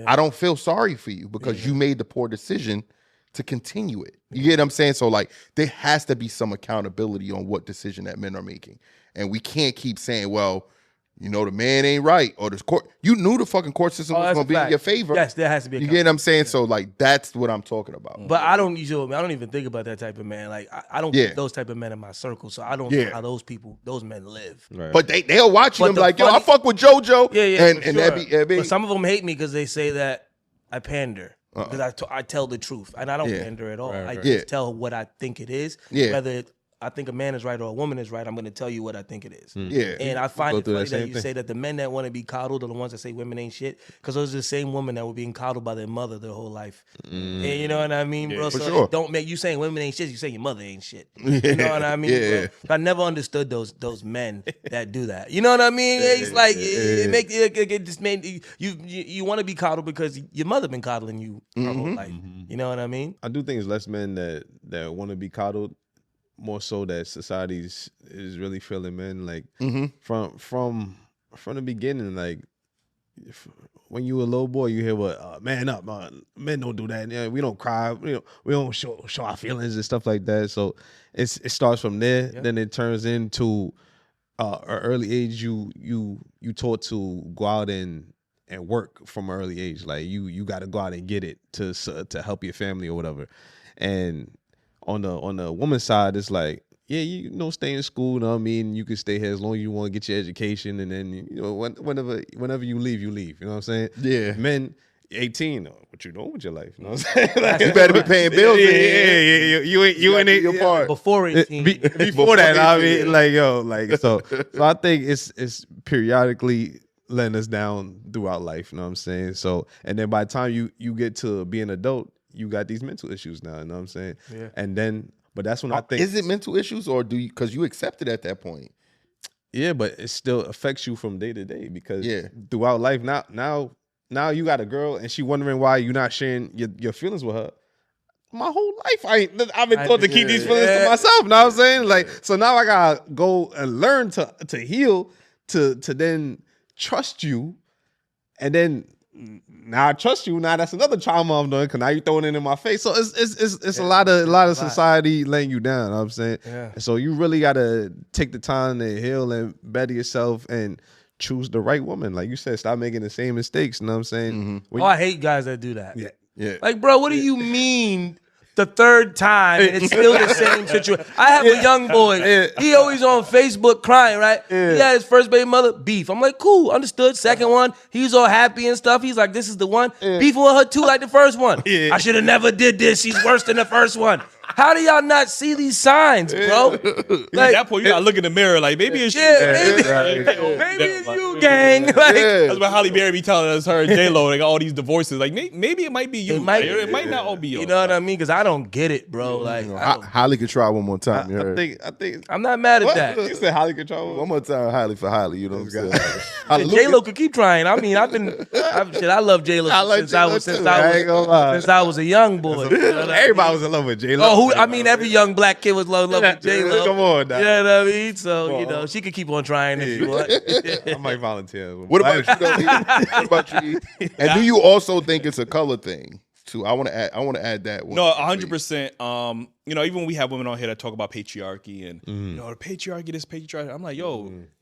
I don't feel sorry for you because you made the poor decision to continue it. You get what I'm saying? So, like, there has to be some accountability on what decision that men are making, and we can't keep saying, well, you know the man ain't right, or the court. You knew the fucking court system was gonna be in your favor. Yes, there has to be. You get what I'm saying? So like that's what I'm talking about. But I don't even think about that type of man. Like I don't get those type of men in my circle, so I don't know how those men live. Right. But they'll watch you and be like, yo, I fuck with JoJo. Yeah, and that be. But some of them hate me because they say that I pander. Because I tell the truth, and I don't pander at all. I just tell what I think it is. Whether I think a man is right or a woman is right, I'm going to tell you what I think it is. And I find it funny that you say that the men that want to be coddled are the ones that say women ain't shit, because those are the same women that were being coddled by their mother their whole life. And you know what I mean, bro? So don't make you saying women ain't shit, you saying your mother ain't shit. You know what I mean? Bro? I never understood those men that do that. You know what I mean? It's like it just made you want to be coddled because your mother been coddling you her whole life. You know what I mean? I do think it's less men that want to be coddled, more so that society is really feeling men like from the beginning. Like when you a little boy, you hear what man up, men don't do that. Yeah, we don't cry, we don't show our feelings and stuff like that. So it starts from there. Then it turns into an early age. You taught to go out and work from an early age. Like you got to go out and get it to help your family or whatever. And on the woman's side, it's like, stay in school. You know what I mean? You can stay here as long as you want to get your education, and then whenever you leave, you leave. You know what I'm saying? Yeah. Men, 18, what you doing with your life? You know what I'm saying? Like, you better be paying bills. You ain't your part before 18. Before that, I mean, so I think it's periodically letting us down throughout life. You know what I'm saying? So, and then by the time you get to be an adult, you got these mental issues now, you know what I'm saying? Yeah. And then, but that's when I think... Is it mental issues, or because you accept it at that point? Yeah, but it still affects you from day to day, because throughout life, now you got a girl and she wondering why you're not sharing your feelings with her. My whole life, I've been taught to keep these feelings to myself, you know what I'm saying? Like, so now I gotta go and learn to heal, to then trust you, and then... Now I trust you. Now that's another trauma I'm doing, because now you're throwing it in my face. So it's a lot of society laying you down. You know what I'm saying? Yeah. So you really gotta take the time to heal and better yourself and choose the right woman. Like you said, stop making the same mistakes. You know what I'm saying? I hate guys that do that. Yeah. Like, bro, what do you mean? The third time, and it's still the same situation. I have a young boy. He always on Facebook crying, right? He had his first baby mother, beef. I'm like, cool, understood. Second one, he's all happy and stuff. He's like, this is the one. Beefing with her too, like the first one. I should have never did this. She's worse than the first one. How do y'all not see these signs, bro? Like, at that point, you gotta look in the mirror, like, maybe it's you. Maybe it's you, gang. Like, that's what Holly Berry be telling us, her and J-Lo, they got all these divorces. Like, maybe it might be you. It might not all be you. You know what I mean? Because I don't get it, bro. Like, Holly could try one more time. I think I'm not mad at that. You said Holly could try one more time. Holly for Holly. You know what I'm saying? J-Lo could keep trying. I mean, I love J-Lo since I was a young boy. Everybody was in love with J-Lo. Every young black kid was in love with J-Lo. Come on, now. You know what I mean? So, she could keep on trying if you want. I might volunteer. What about you, though? What about you? And do you also think it's a color thing, too? I want to add that one. No, 100%. Even when we have women on here that talk about patriarchy and, the patriarchy, this patriarchy, I'm like,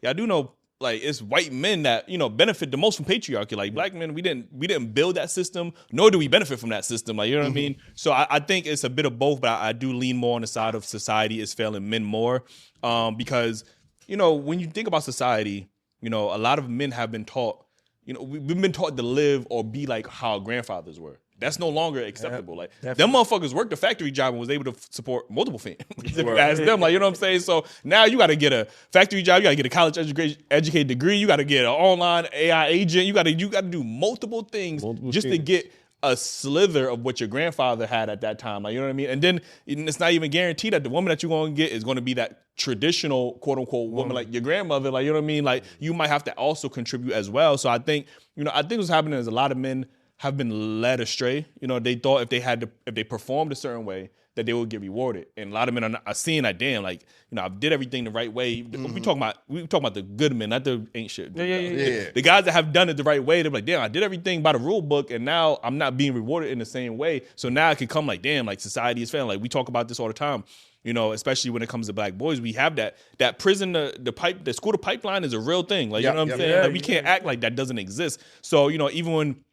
I do know, like, it's white men that, benefit the most from patriarchy. Like, black men, we didn't build that system, nor do we benefit from that system. Like, you know what I mean? So I think it's a bit of both, but I do lean more on the side of society is failing men more. Because, when you think about society, a lot of men have been taught, we've been taught to live or be like how our grandfathers were. That's no longer acceptable. Like, them motherfuckers worked a factory job and was able to support multiple families. Ask them, like, you know what I'm saying? So now you got to get a factory job, you got to get a college educated degree, you got to get an online AI agent, you got to do multiple things to get a slither of what your grandfather had at that time. Like, you know what I mean? And then it's not even guaranteed that the woman that you're going to get is going to be that traditional quote unquote woman like your grandmother. Like, you know what I mean? Like, you might have to also contribute as well. So I think what's happening is a lot of men have been led astray. They thought if they performed a certain way, that they will get rewarded. And a lot of men are seeing that, damn, like, you know, I did everything the right way. We talking about the good men, not the ain't shit. Yeah. The guys that have done it the right way, they're like, damn, I did everything by the rule book, and now I'm not being rewarded in the same way. So now it can come like, damn, like society is failing. Like we talk about this all the time. You know, especially when it comes to black boys, we have that prison, the school to pipeline is a real thing. Like, you know what I'm saying? Yeah, like we can't act like that doesn't exist. So, you know, even when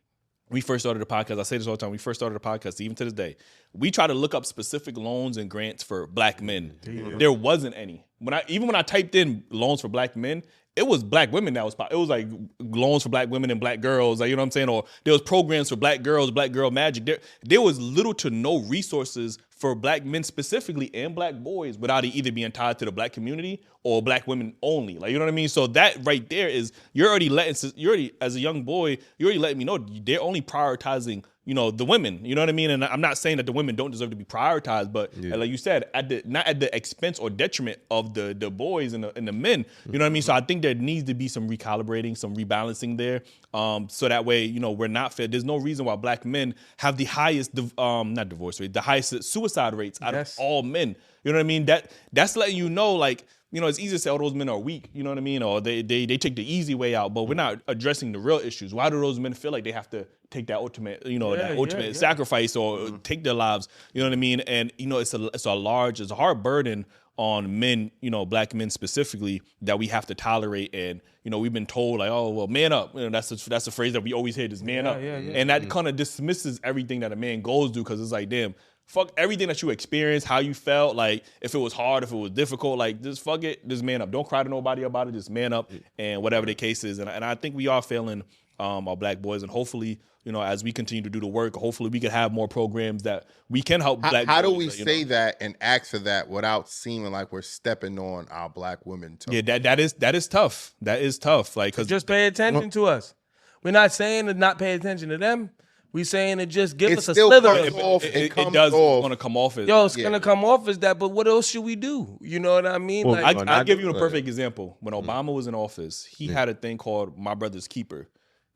we first started the podcast, I say this all the time, we first started the podcast, even to this day, we try to look up specific loans and grants for black men. There wasn't any. When I typed in loans for black men, it was black women that was it was like loans for black women and black girls, like, you know what I'm saying? Or there was programs for black girls, Black Girl Magic. There was little to no resources for black men specifically and black boys without it either being tied to the black community or black women only. Like, you know what I mean? So that right there is, you're already as a young boy, you're already letting me know they're only prioritizing, you know, the women. You know what I mean? And I'm not saying that the women don't deserve to be prioritized, but like you said, not at the expense or detriment of the boys and the men. You know what I mean? So I think there needs to be some recalibrating, some rebalancing there. So that way, you know, we're not fair. There's no reason why black men have the highest, not divorce rate, the highest suicide rates out of all men. You know what I mean? That's letting you know, like, you know, it's easy to say, oh, those men are weak, you know what I mean? Or they take the easy way out, but we're not addressing the real issues. Why do those men feel like they have to take that ultimate, you know, sacrifice or take their lives? You know what I mean? And, you know, it's a hard burden on men, you know, black men specifically, that we have to tolerate. And, you know, we've been told like, oh, well, man up. You know, that's a phrase that we always hear, is man up. And that kind of dismisses everything that a man goes through, because it's like, damn, fuck everything that you experienced, how you felt, like if it was hard, if it was difficult, like just fuck it, just man up. Don't cry to nobody about it, just man up, and whatever the case is. And I think we are failing our black boys, and hopefully, you know, as we continue to do the work, hopefully we can have more programs that we can help black boys. How do we say that and ask for that without seeming like we're stepping on our black women toes? Yeah, that is tough. That is tough. Like, cause just pay attention to us. We're not saying to not pay attention to them. We saying to just give us a slither. It does want to come off as, it's gonna come off as that. But what else should we do? You know what I mean? Well, like, I'll give you a perfect example. When Obama was in office, he had a thing called My Brother's Keeper.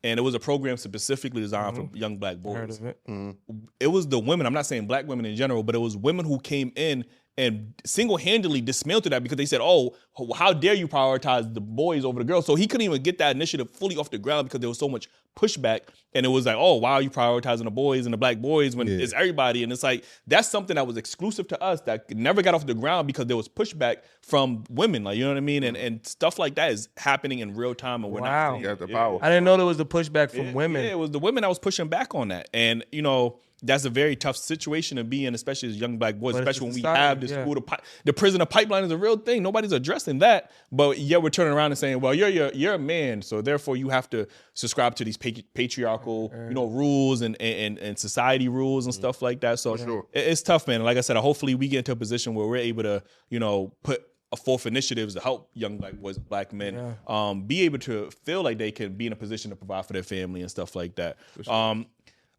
And it was a program specifically designed for young black boys. Heard of it. It was the women, I'm not saying black women in general, but it was women who came in and single-handedly dismantled that, because they said, oh, how dare you prioritize the boys over the girls? So he couldn't even get that initiative fully off the ground because there was so much pushback. And it was like, oh, why are you prioritizing the boys and the black boys when it's everybody? And it's like, that's something that was exclusive to us that never got off the ground because there was pushback from women. Like, you know what I mean? And stuff like that is happening in real time, and we're not seeing the power. I didn't know there was the pushback from women. Yeah, it was the women that was pushing back on that. And, you know, that's a very tough situation to be in, especially as young black boys, especially when we have this school, the prison of pipeline is a real thing. Nobody's addressing that. But we're turning around and saying, well, you're a man, so therefore you have to subscribe to these patriarchal, you know, rules and society rules and stuff like that. So it's tough, man. Like I said, hopefully we get into a position where we're able to, you know, put forth initiatives to help young black boys, black men, be able to feel like they can be in a position to provide for their family and stuff like that.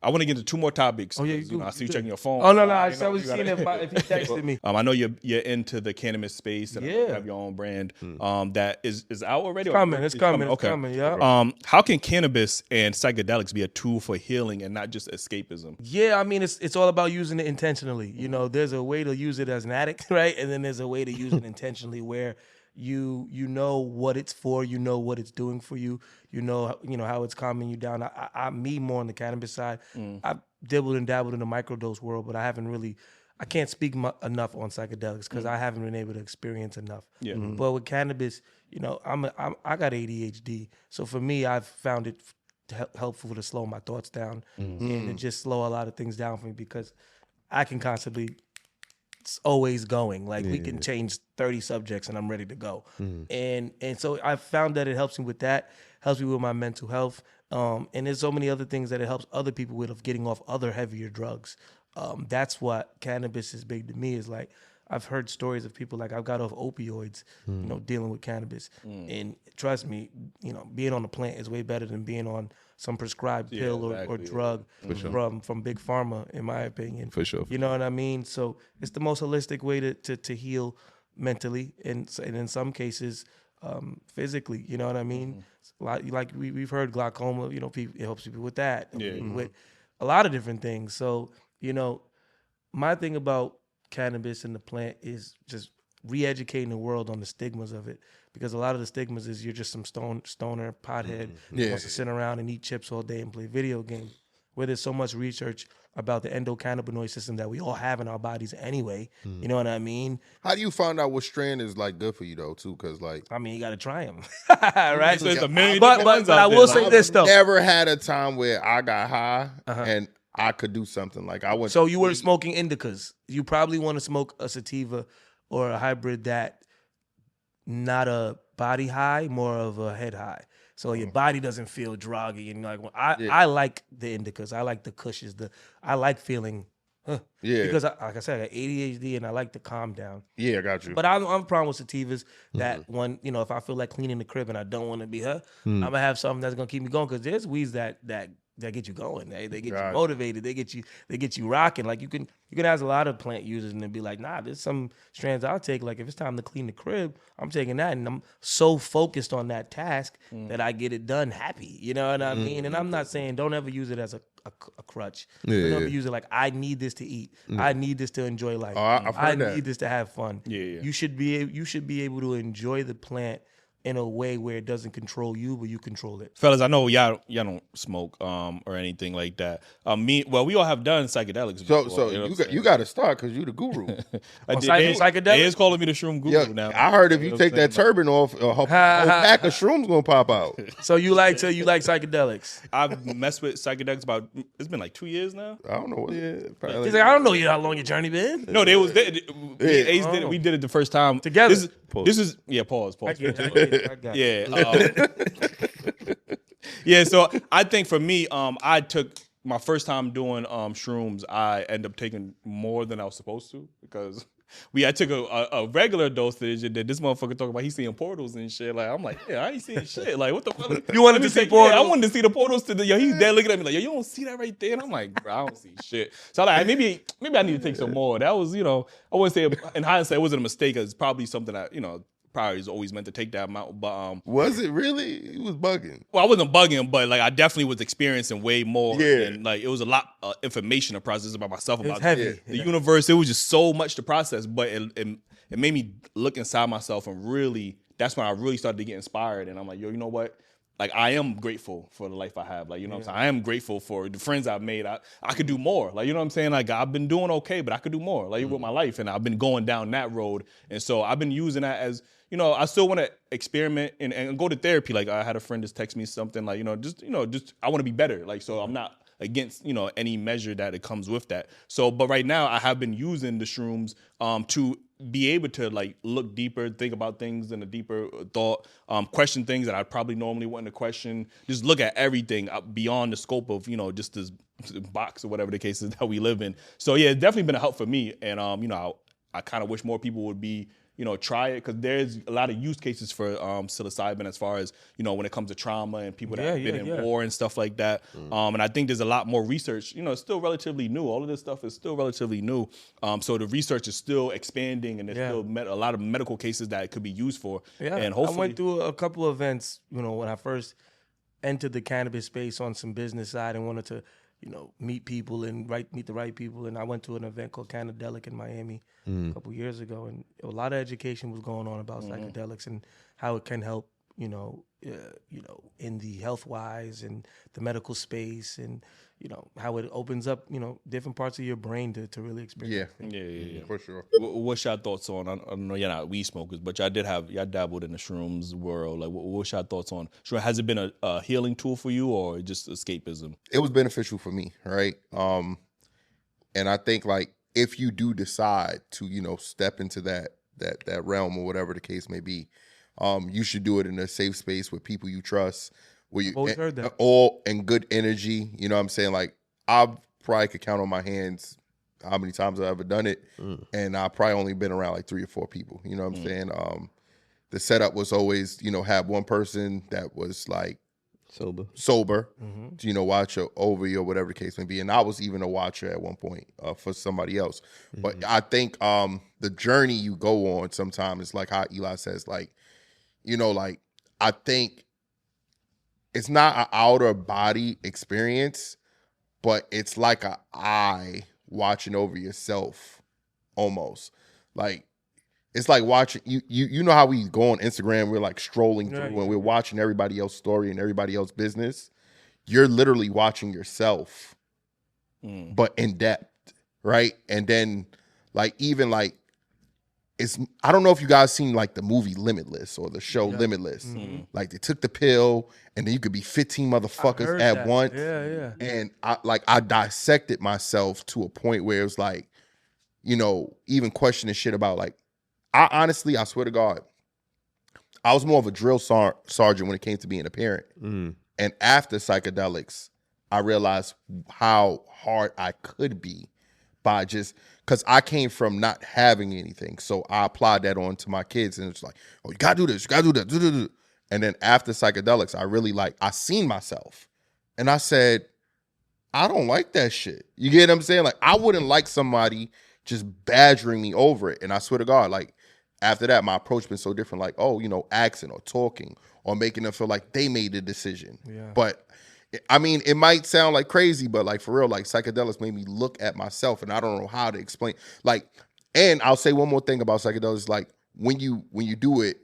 I want to get into two more topics. Oh, yeah, you know, I see you checking your phone. Oh, no, I was seeing if he texted me. I know you're into the cannabis space, and you have your own brand that is out already. It's coming, yeah. How can cannabis and psychedelics be a tool for healing and not just escapism? Yeah, I mean, it's all about using it intentionally. You know, there's a way to use it as an addict, right? And then there's a way to use it intentionally where you know what it's for, you know what it's doing for you, you know how it's calming you down. Me more on the cannabis side. I've dabbled and dabbled in the microdose world, but I can't speak enough on psychedelics because I haven't been able to experience enough. Yeah. But with cannabis, you know, I got ADHD, so for me, I've found it helpful to slow my thoughts down and to just slow a lot of things down for me, because I can constantly. It's always going. Like we can change 30 subjects and I'm ready to go. And so I found that it helps me with that, helps me with my mental health. And there's so many other things that it helps other people with, of getting off other heavier drugs. That's what cannabis is big to me, is like, I've heard stories of people like, I've got off opioids, you know, dealing with cannabis. And trust me, you know, being on a plant is way better than being on some prescribed pill or drug from Big Pharma, in my opinion. For sure. You know what I mean? So it's the most holistic way to heal mentally, and in some cases, physically. You know what I mean? Like we've heard glaucoma, you know, it helps people with that. With a lot of different things. So, you know, my thing about cannabis and the plant is just re-educating the world on the stigmas of it, because a lot of the stigmas is you're just some stoner pothead who wants to sit around and eat chips all day and play video games, where there's so much research about the endocannabinoid system that we all have in our bodies anyway. You know what I mean? How do you find out what strand is like good for you though too? Because like, I mean, you got to try them, right? So there's a million but different ones I out will there. say this though. never had a time where I got high and I could do something. Like I went. So you were smoking indicas. You probably want to smoke a sativa or a hybrid that not a body high, more of a head high. So your body doesn't feel druggy. And like, I like the indicas. I like the cushes. I like feeling, because like I said, I got ADHD and I like to calm down. Yeah, I got you. But I'm a problem with sativas that when, if I feel like cleaning the crib and I don't want to be her, I'm gonna have something that's gonna keep me going, because there's weeds that get you going. They get you motivated. They get you rocking. Like you can ask a lot of plant users and they'll be like, nah, there's some strands I'll take. Like if it's time to clean the crib, I'm taking that, and I'm so focused on that task that I get it done happy. You know what I mean? And I'm not saying don't ever use it as a crutch. Don't ever use it like I need this to eat. I need this to enjoy life. I need this to have fun. Yeah. You should be able to enjoy the plant in a way where it doesn't control you, but you control it. Fellas, I know y'all don't smoke or anything like that. We all have done psychedelics before. So you got to start because you the guru. Psychedelics? They is calling me the shroom guru now. I heard if you take that turban off, a whole pack of shrooms gonna pop out. So you like psychedelics? I've messed with psychedelics it's been like 2 years now. I don't know what. He's like, I don't know how long your journey been. No, we did it the first time together. This is pause. I get it. Yeah. Yeah, so I think for me, I took my first time doing shrooms, I ended up taking more than I was supposed to, because I took a regular dosage, and then this motherfucker talking about he's seeing portals and shit. Like, I'm like, yeah, I ain't seeing shit. Like, what the fuck? You wanted to see portals? Yeah, I wanted to see the portals to the, he's there looking at me like, you don't see that right there? And I'm like, bro, I don't see shit. So I'm like, maybe I need to take some more. That was, I wouldn't say, in hindsight, it wasn't a mistake. It's probably something that, probably was always meant to take that amount. But was it really? He was bugging. Well, I wasn't bugging, but like I definitely was experiencing way more. Yeah. And like it was a lot of information to process about myself, about the universe. It was just so much to process. But it made me look inside myself, and really, that's when I really started to get inspired. And I'm like, yo, you know what? Like, I am grateful for the life I have. Like, you know what I'm saying? I am grateful for the friends I've made. I could do more. Like, you know what I'm saying? Like, I've been doing okay, but I could do more, like, with my life. And I've been going down that road. And so I've been using that as, I still want to experiment and go to therapy. Like, I had a friend just text me something like, just I want to be better. Like, so I'm not against, any measure that it comes with that. So, but right now I have been using the shrooms to be able to like look deeper, think about things in a deeper thought, question things that I probably normally wouldn't have questioned, just look at everything beyond the scope of, just this box or whatever the case is that we live in. So yeah, it's definitely been a help for me. And, I kind of wish more people would be, try it, because there's a lot of use cases for psilocybin as far as, when it comes to trauma and people that have been in war and stuff like that. And I think there's a lot more research. It's still relatively new. All of this stuff is still relatively new. So the research is still expanding, and there's still a lot of medical cases that it could be used for. Yeah, and hopefully, I went through a couple of events, when I first entered the cannabis space on some business side and wanted to, meet people and meet the right people. And I went to an event called Cannadelic in Miami a couple years ago, and a lot of education was going on about psychedelics and how it can help, in the health wise and the medical space, and how it opens up, different parts of your brain to really experience. Yeah, for sure. What's your thoughts on? I know you're not weed smokers, but y'all dabbled in the shrooms world. Like, what's your thoughts on? Sure, has it been a healing tool for you, or just escapism? It was beneficial for me, right? And I think like if you do decide to step into that realm or whatever the case may be, you should do it in a safe space with people you trust. Where you heard that. All in good energy. You know what I'm saying? Like, I probably could count on my hands how many times I've ever done it. And I probably only been around like 3 or 4 people. You know what I'm saying? The setup was always, have one person that was like sober to, watch over you or whatever the case may be. And I was even a watcher at one point for somebody else. But I think the journey you go on sometimes is like how Eli says, like, like, I think it's not an outer body experience, but it's like an eye watching over yourself almost. Like, it's like watching you know how we go on Instagram, we're like strolling through and we're watching everybody else's story and everybody else's business. You're literally watching yourself, but in depth, right? And then like even like I don't know if you guys seen like the movie Limitless or the show Limitless. Like they took the pill and then you could be 15 motherfuckers at once. Yeah. And I dissected myself to a point where it was like, you know, even questioning shit about like, I swear to God, I was more of a drill sergeant when it came to being a parent. And after psychedelics, I realized how hard I could be by just, because I came from not having anything. So I applied that on to my kids and it's like, oh, you gotta do this, you gotta do that. And then after psychedelics, I really I seen myself. And I said, I don't like that shit. You get what I'm saying? Like, I wouldn't like somebody just badgering me over it. And I swear to God, like, after that, my approach been so different, like, oh, you know, accent or talking or making them feel like they made the decision. Yeah. But I mean, it might sound like crazy, but like for real, like psychedelics made me look at myself and I don't know how to explain. Like, and I'll say one more thing about psychedelics, like when you do it,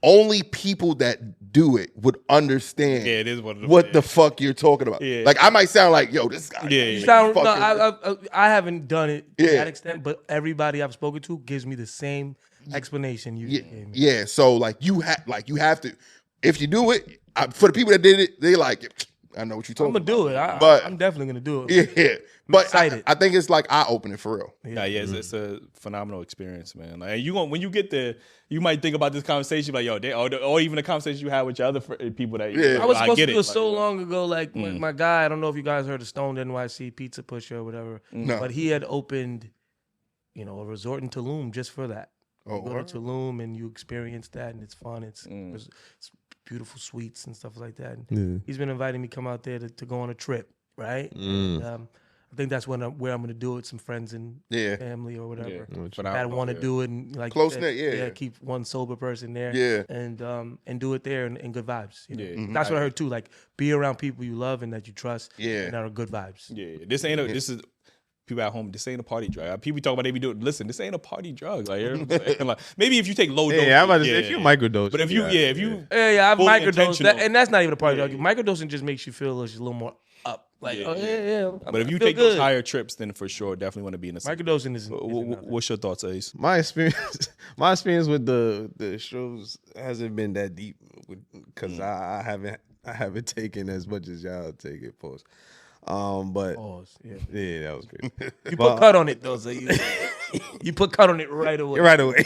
only people that do it would understand it is what the fuck you're talking about. Yeah. Like I might sound like, yo, this guy. I haven't done it to that extent, but everybody I've spoken to gives me the same explanation you gave me. Yeah, so like you have to, if you do it, for the people that did it, they like, I know what you're talking about. I'm gonna do it. I'm definitely gonna do it. Yeah, but I think it's like eye-opening for real. Yeah, it's a phenomenal experience, man. Like when you get there, you might think about this conversation like, yo, or even the conversation you had with your other people that I was supposed to do it so long ago. Like my guy, I don't know if you guys heard of Stoned NYC Pizza Pusher or whatever, but he had opened, you know, a resort in Tulum just for that. You go to Tulum and you experience that, and it's fun. It's beautiful suites and stuff like that. And he's been inviting me to come out there to go on a trip, right? And, I think that's where I'm going to do it. Some friends and family or whatever. I want to do it and like close knit, keep one sober person there, and do it there and good vibes. You know? That's what I heard too. Like be around people you love and that you trust, and that are good vibes. Yeah, this is. People at home, this ain't a party drug. People talk about they be doing. Listen, this ain't a party drug. Like, you know what I'm saying? Like maybe if you take low dose. Yeah, I'm about to say if you microdose. But if you, I've microdosed, and that's not even a party drug. Microdosing just makes you feel just a little more up. Like, But if you take those higher trips, then for sure, definitely want to be in the microdosing. What's your thoughts, Ace? My experience with the shows hasn't been that deep because I haven't taken as much as y'all take it. Post. But yeah, that was good. You put cut on it though, so you put cut on it right away. Right away.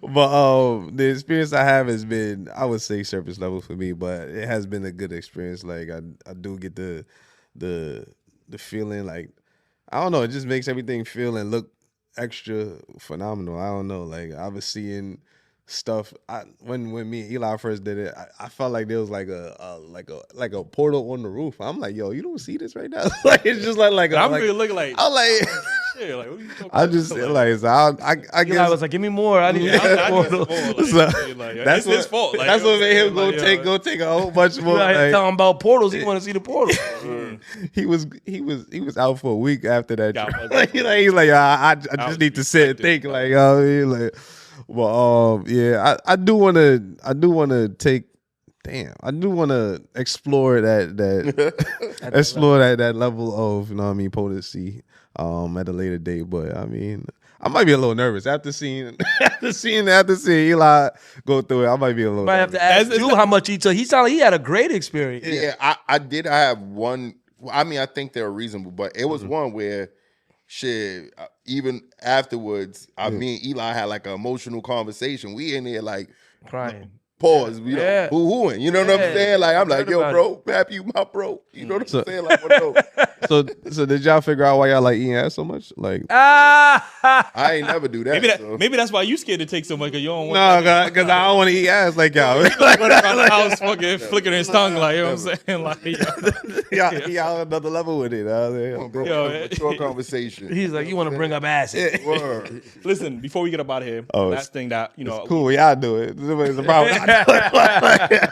But the experience I have has been, I would say, surface level for me, but it has been a good experience. Like I do get the feeling, like I don't know, it just makes everything feel and look extra phenomenal. I don't know, like I was seeing stuff. When me and Eli first did it, I felt like there was like a portal on the roof. I'm like, yo, you don't see this right now? Like it's just like I'm really looking like I'm like, yeah, like what you talking I just like so I guess I was like, give me more. I need I portal. That's his fault. Like, that's what made him go take a whole bunch more. Tell him about portals. He want to see the portal. He was out for a week after that. Like, he's like, I just need to sit and think. Like, like. Well, I do want to take. Damn, I do want to explore that explore that level of, you know what I mean, potency at a later date. But I mean, I might be a little nervous after seeing Eli go through it. I might be a little. Might have to ask you how much he took. He sounded like he had a great experience. Yeah, I did. I have one. I mean, I think they're reasonable, but it was one where. Shit, even afterwards, me and Eli had like an emotional conversation. We in there like crying. Pause, you know, boo-hooing. You know what I'm saying? Like I'm like, yo, bro, Pap, you my bro. You know what I'm saying? Like, what So did y'all figure out why y'all like eating ass so much? Like, I ain't never do that. Maybe that's why you scared to take so much. Cause you don't want. No, because I don't want to eat ass like y'all. Like running around the house, fucking flicking his tongue, like, you know what I'm saying? Like, y'all another level with it. Mature conversation. He's like, you want to bring up acid? Listen, before we get up out of here, last thing that it's cool. Y'all do it. It's a problem.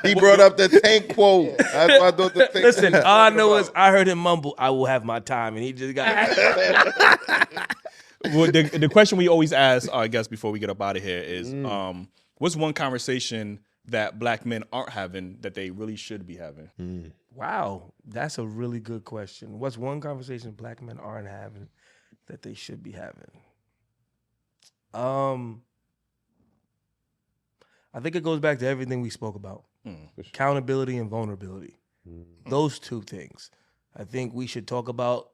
He brought up the tank quote. That's why I thought the tank. Listen, all I know is I heard him mumble, "I will have my time," and he just got. Well, the question we always ask our guests before we get up out of here is, what's one conversation that black men aren't having that they really should be having? Wow, that's a really good question. What's one conversation black men aren't having that they should be having? I think it goes back to everything we spoke about. Accountability and vulnerability. Those two things. I think we should talk about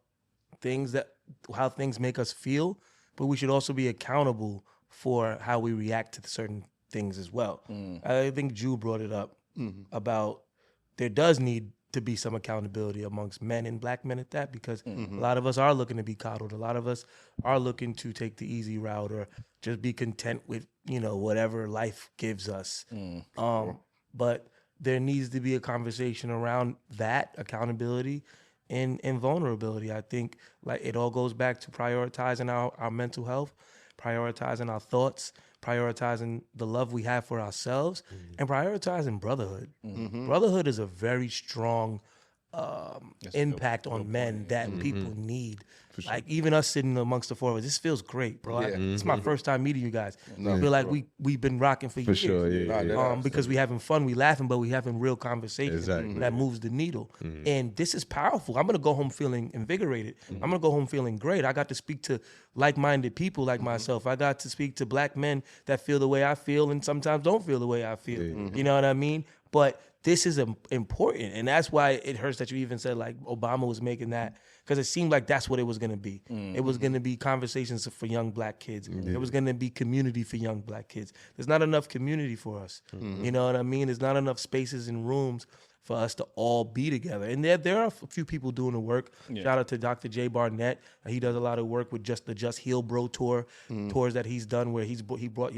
how things make us feel, but we should also be accountable for how we react to certain things as well. I think Jew brought it up about there does need to be some accountability amongst men and black men at that, because a lot of us are looking to be coddled. A lot of us are looking to take the easy route or just be content with, whatever life gives us. But there needs to be a conversation around that accountability and vulnerability. I think like it all goes back to prioritizing our mental health, prioritizing our thoughts, prioritizing the love we have for ourselves, and prioritizing brotherhood. Brotherhood is a very strong impact on men that people need. Like even us sitting amongst the four of us, this feels great, bro. It's my first time meeting you guys. I feel like we've been rocking for years. Sure, because we having fun, we laughing, but we having real conversations that moves the needle. And this is powerful. I'm gonna go home feeling invigorated. I'm gonna go home feeling great. I got to speak to like-minded people like myself. I got to speak to black men that feel the way I feel and sometimes don't feel the way I feel. You know what I mean? But this is important, and that's why it hurts that you even said like Obama was making that, because it seemed like that's what it was going to be. It was going to be conversations for young black kids. It was going to be community for young black kids. There's not enough community for us. You know what I mean? There's not enough spaces and rooms for us to all be together. And there are a few people doing the work. Shout out to Dr. J. Barnett. He does a lot of work with the Just Heal Bro tour, tours that he's done where he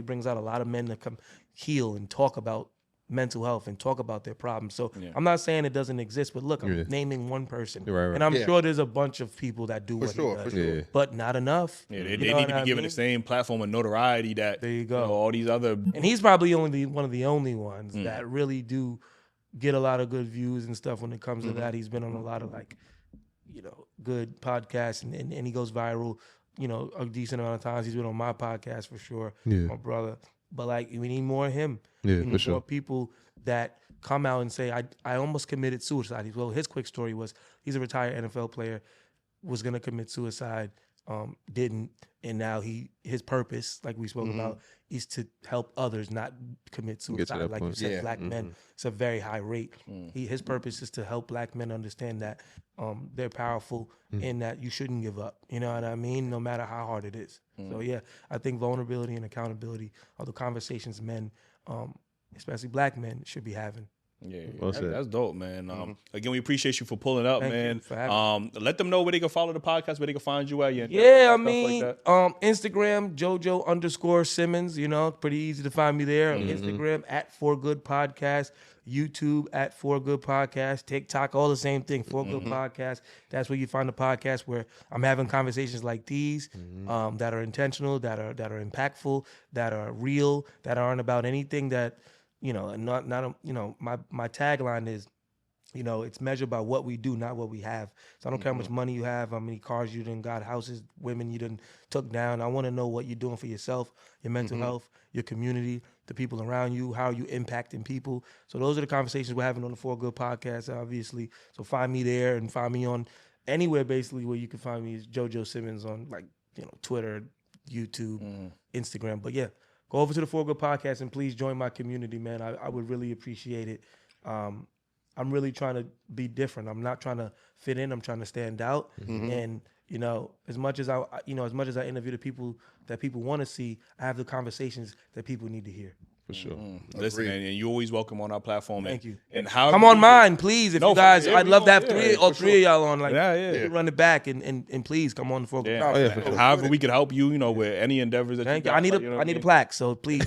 brings out a lot of men to come heal and talk about mental health and talk about their problems. So I'm not saying it doesn't exist, but look, I'm naming one person. Right. And I'm sure there's a bunch of people that do what he does, but not enough. They need to be given the same platform of notoriety that there you go. All these other. And he's probably one of the only ones that really do get a lot of good views and stuff when it comes to that. He's been on a lot of good podcasts and he goes viral, a decent amount of times. He's been on my podcast for sure, my brother. But we need more of him. Yeah, we need for sure. more people that come out and say, I almost committed suicide. Well, his quick story was he's a retired NFL player, was gonna commit suicide, didn't, and now his purpose, like we spoke about, is to help others not commit suicide. Like point. You said, black men, it's a very high rate. His purpose is to help black men understand that they're powerful and that you shouldn't give up. You know what I mean? No matter how hard it is. So yeah, I think vulnerability and accountability are the conversations men, especially black men, should be having. Yeah, that's dope, man. Again, we appreciate you for pulling up, Thank man. you for having me. Let them know where they can follow the podcast, where they can find you at. Instagram, JoJo _Simmons. Pretty easy to find me there. Instagram at For Good Podcast, YouTube at For Good Podcast, TikTok, all the same thing. For Good Podcast. That's where you find the podcast where I'm having conversations like these that are intentional, that are impactful, that are real, that aren't about anything that. My tagline is, it's measured by what we do, not what we have. So I don't care how much money you have, how many cars you done got, houses, women you done took down. I want to know what you're doing for yourself, your mental health, your community, the people around you, how are you impacting people. So those are the conversations we're having on the For Good Podcast, obviously. So find me there and find me on anywhere basically where you can find me is JoJo Simmons on Twitter, YouTube, Instagram. But yeah. Go over to the For Good Podcast and please join my community, man. I would really appreciate it. I'm really trying to be different. I'm not trying to fit in. I'm trying to stand out. And as much as I interview the people that people want to see, I have the conversations that people need to hear. For sure. Listen, and you're always welcome on our platform. Thank you. And how come on mine, please. If you guys, I'd love to have all three of y'all on. Run it back and please come on the For Good Podcast. However we can help you, with any endeavors that you got. I need a plaque, so please.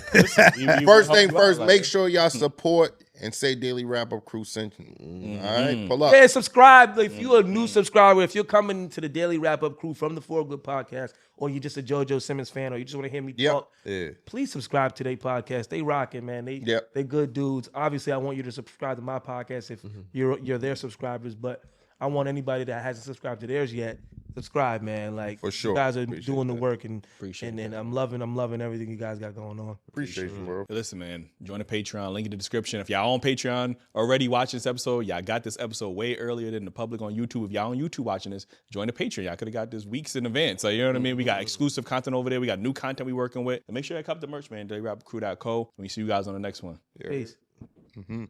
First thing first, make sure y'all support and say Dailyrapupcrew sent you. All right, pull up. Yeah, subscribe. If you're a new subscriber, if you're coming to the Dailyrapupcrew from the For Good Podcast, or you're just a JoJo Simmons fan, or you just want to hear me talk, please subscribe to their podcast. They rocking, man. They good dudes. Obviously, I want you to subscribe to my podcast if you're their subscribers, but I want anybody that hasn't subscribed to theirs yet subscribe, man. Like For sure. you guys are Appreciate doing the that. work, and Appreciate I'm loving everything you guys got going on. Appreciate you, bro. Hey, listen, man, join the Patreon. Link in the description. If y'all on Patreon already watching this episode, y'all got this episode way earlier than the public on YouTube. If y'all on YouTube watching this, join the Patreon. Y'all could have got this weeks in advance. Like, you know what I mean? We got exclusive content over there. We got new content we working with. And make sure you cop the merch, man. Dailyrapupcrew.co. We see you guys on the next one. Peace. Mm-hmm.